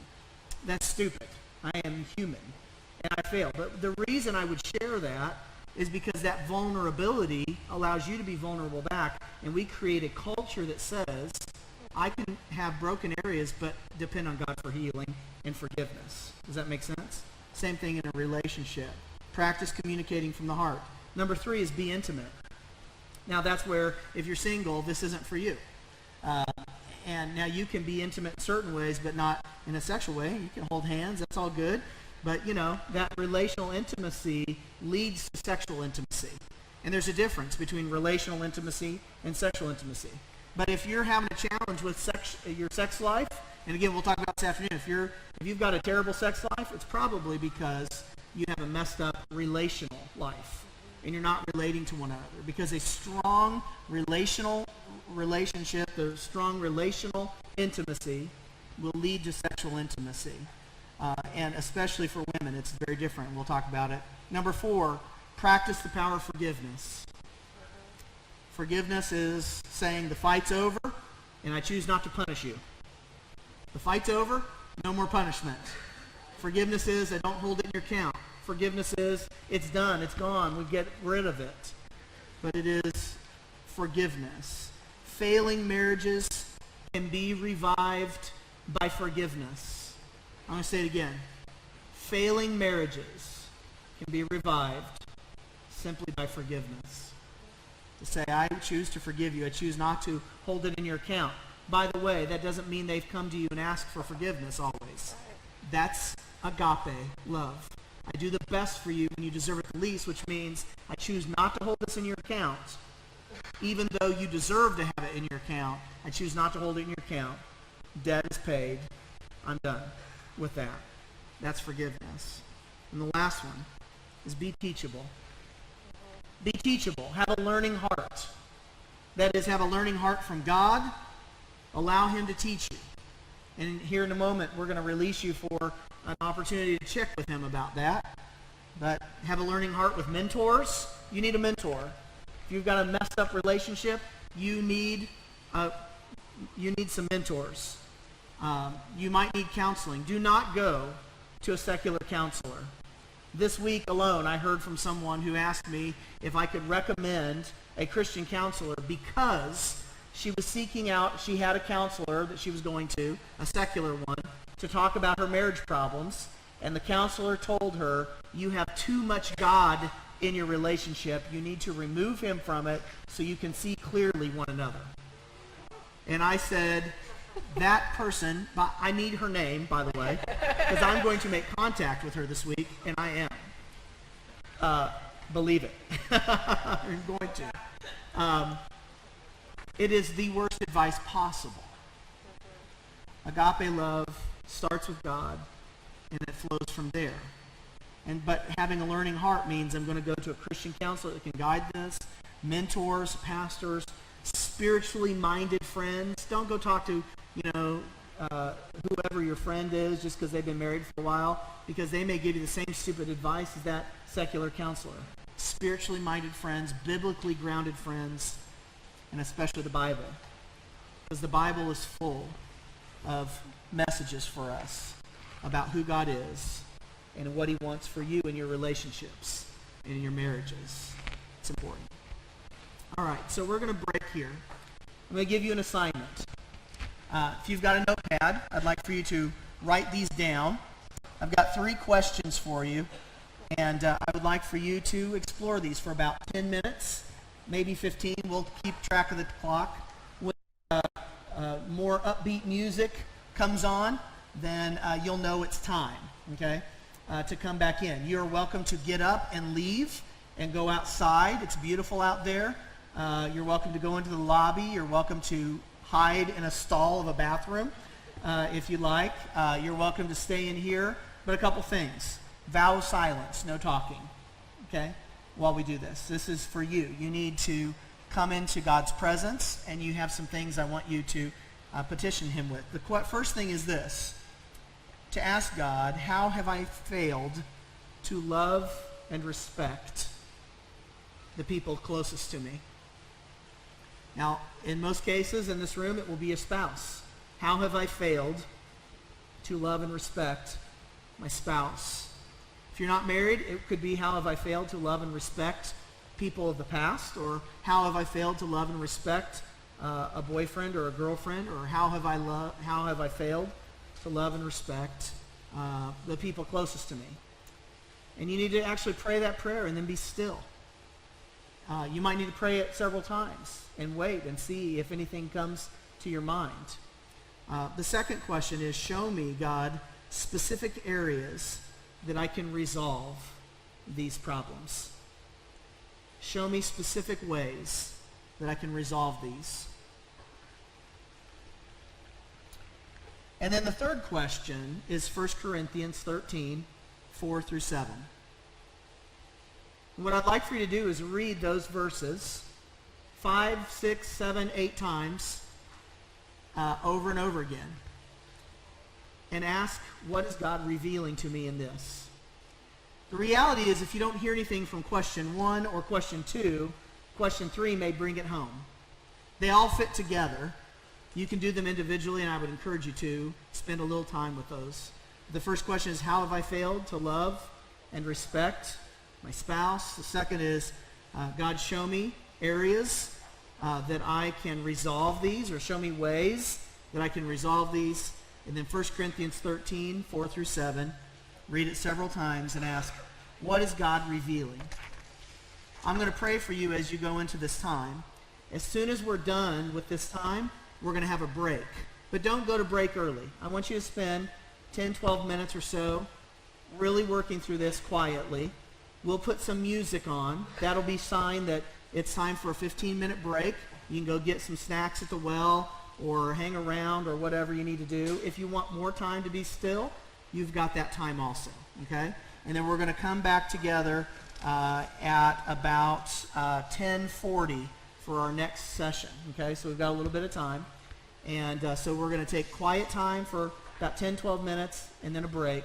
That's stupid. I am human, and I fail. But the reason I would share that is because that vulnerability allows you to be vulnerable back, and we create a culture that says, I can have broken areas, but depend on God for healing and forgiveness. Does that make sense? Same thing in a relationship. Practice communicating from the heart. Number 3 is be intimate. Now that's where, if you're single, this isn't for you. And now you can be intimate in certain ways, but not in a sexual way. You can hold hands, that's all good. But, that relational intimacy leads to sexual intimacy. And there's a difference between relational intimacy and sexual intimacy. But if you're having a challenge with your sex life, and again, we'll talk about this afternoon, if you've got a terrible sex life, it's probably because you have a messed up relational life, and you're not relating to one another. Because a strong relational relationship, the strong relational intimacy will lead to sexual intimacy. And especially for women, it's very different. We'll talk about it. Number 4, practice the power of forgiveness. Forgiveness is saying the fight's over, and I choose not to punish you. The fight's over, no more punishment. Forgiveness is I don't hold it in your account. Forgiveness is it's done, it's gone, we get rid of it. But it is forgiveness. Failing marriages can be revived by forgiveness. I'm going to say it again. Failing marriages can be revived simply by forgiveness. To say, I choose to forgive you. I choose not to hold it in your account. By the way, that doesn't mean they've come to you and asked for forgiveness always. That's agape love. I do the best for you when you deserve it the least, which means I choose not to hold this in your account. Even though you deserve to have it in your account, I choose not to hold it in your account. Debt is paid. I'm done with that. That's forgiveness. And the last one is be teachable. Be teachable. Have a learning heart. That is, have a learning heart from God. Allow him to teach you. And here in a moment, we're going to release you for an opportunity to check with him about that. But have a learning heart with mentors. You need a mentor. If you've got a messed up relationship, you need some mentors. You might need counseling. Do not go to a secular counselor. This week alone, I heard from someone who asked me if I could recommend a Christian counselor because she was seeking out, she had a counselor that she was going to, a secular one, to talk about her marriage problems, and the counselor told her, you have too much God in your relationship. You need to remove him from it so you can see clearly one another. And I said, that person, I need her name, by the way, because I'm going to make contact with her this week, and I am. Believe it. I'm going to. It is the worst advice possible. Agape love starts with God, and it flows from there. But having a learning heart means I'm going to go to a Christian counselor that can guide this, mentors, pastors, spiritually minded friends. Don't go talk to, whoever your friend is just because they've been married for a while, because they may give you the same stupid advice as that secular counselor. Spiritually minded friends, biblically grounded friends, and especially the Bible. Because the Bible is full of messages for us about who God is and what he wants for you in your relationships and in your marriages. It's important. All right, so we're going to break here. I'm going to give you an assignment. If you've got a notepad, I'd like for you to write these down. I've got 3 questions for you, and I would like for you to explore these for about 10 minutes, maybe 15. We'll keep track of the clock. When more upbeat music comes on, then you'll know it's time, okay, to come back in. You're welcome to get up and leave and go outside. It's beautiful out there. You're welcome to go into the lobby. You're welcome to hide in a stall of a bathroom if you like. You're welcome to stay in here. But a couple things. Vow of silence, no talking, okay, while we do this. This is for you. You need to come into God's presence, and you have some things I want you to petition him with. The first thing is this, to ask God, how have I failed to love and respect the people closest to me? Now, in most cases in this room, it will be a spouse. How have I failed to love and respect my spouse? If you're not married, it could be, how have I failed to love and respect people of the past? Or how have I failed to love and respect a boyfriend or a girlfriend? Or how have I failed to love and respect the people closest to me? And you need to actually pray that prayer and then be still. You might need to pray it several times and wait and see if anything comes to your mind. The second question is, show me, God, specific areas that I can resolve these problems. Show me specific ways that I can resolve these. And then the third question is 1 Corinthians 13, 4 through 7. What I'd like for you to do is read those verses 5, 6, 7, 8 times over and over again. And ask, what is God revealing to me in this? The reality is, if you don't hear anything from question 1 or question 2, question 3 may bring it home. They all fit together. You can do them individually, and I would encourage you to spend a little time with those. The first question is, how have I failed to love and respect my spouse? The second is, God, show me areas that I can resolve these, or show me ways that I can resolve these. And then 1 Corinthians 13, 4 through 7, read it several times and ask, what is God revealing? I'm going to pray for you as you go into this time. As soon as we're done with this time, we're going to have a break. But don't go to break early. I want you to spend 10, 12 minutes or so really working through this quietly. We'll put some music on. That'll be a sign that it's time for a 15-minute break. You can go get some snacks at the well, or hang around, or whatever you need to do. If you want more time to be still, you've got that time also, okay? And then we're going to come back together at about 10:40 for our next session, okay? So we've got a little bit of time. And so we're going to take quiet time for about 10, 12 minutes, and then a break.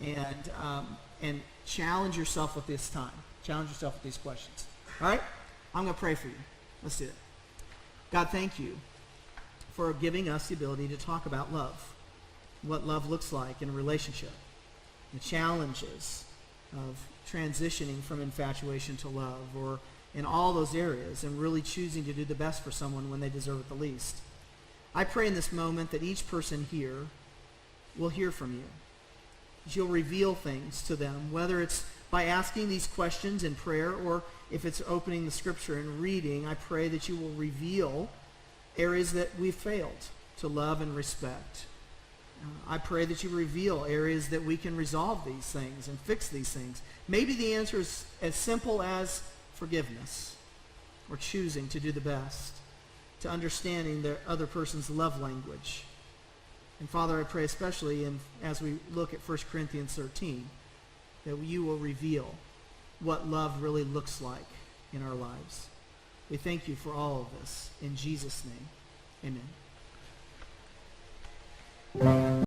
And challenge yourself with this time. Challenge yourself with these questions. All right? I'm going to pray for you. Let's do it. God, thank you for giving us the ability to talk about love, what love looks like in a relationship, the challenges of transitioning from infatuation to love, or in all those areas, and really choosing to do the best for someone when they deserve it the least. I pray in this moment that each person here will hear from you, that you'll reveal things to them, whether it's by asking these questions in prayer, or if it's opening the scripture and reading. I pray that you will reveal areas that we've failed to love and respect. I pray that you reveal areas that we can resolve these things and fix these things. Maybe the answer is as simple as forgiveness, or choosing to do the best, to understanding the other person's love language. And Father, I pray especially as we look at 1 Corinthians 13, that you will reveal what love really looks like in our lives. We thank you for all of this. In Jesus' name, amen.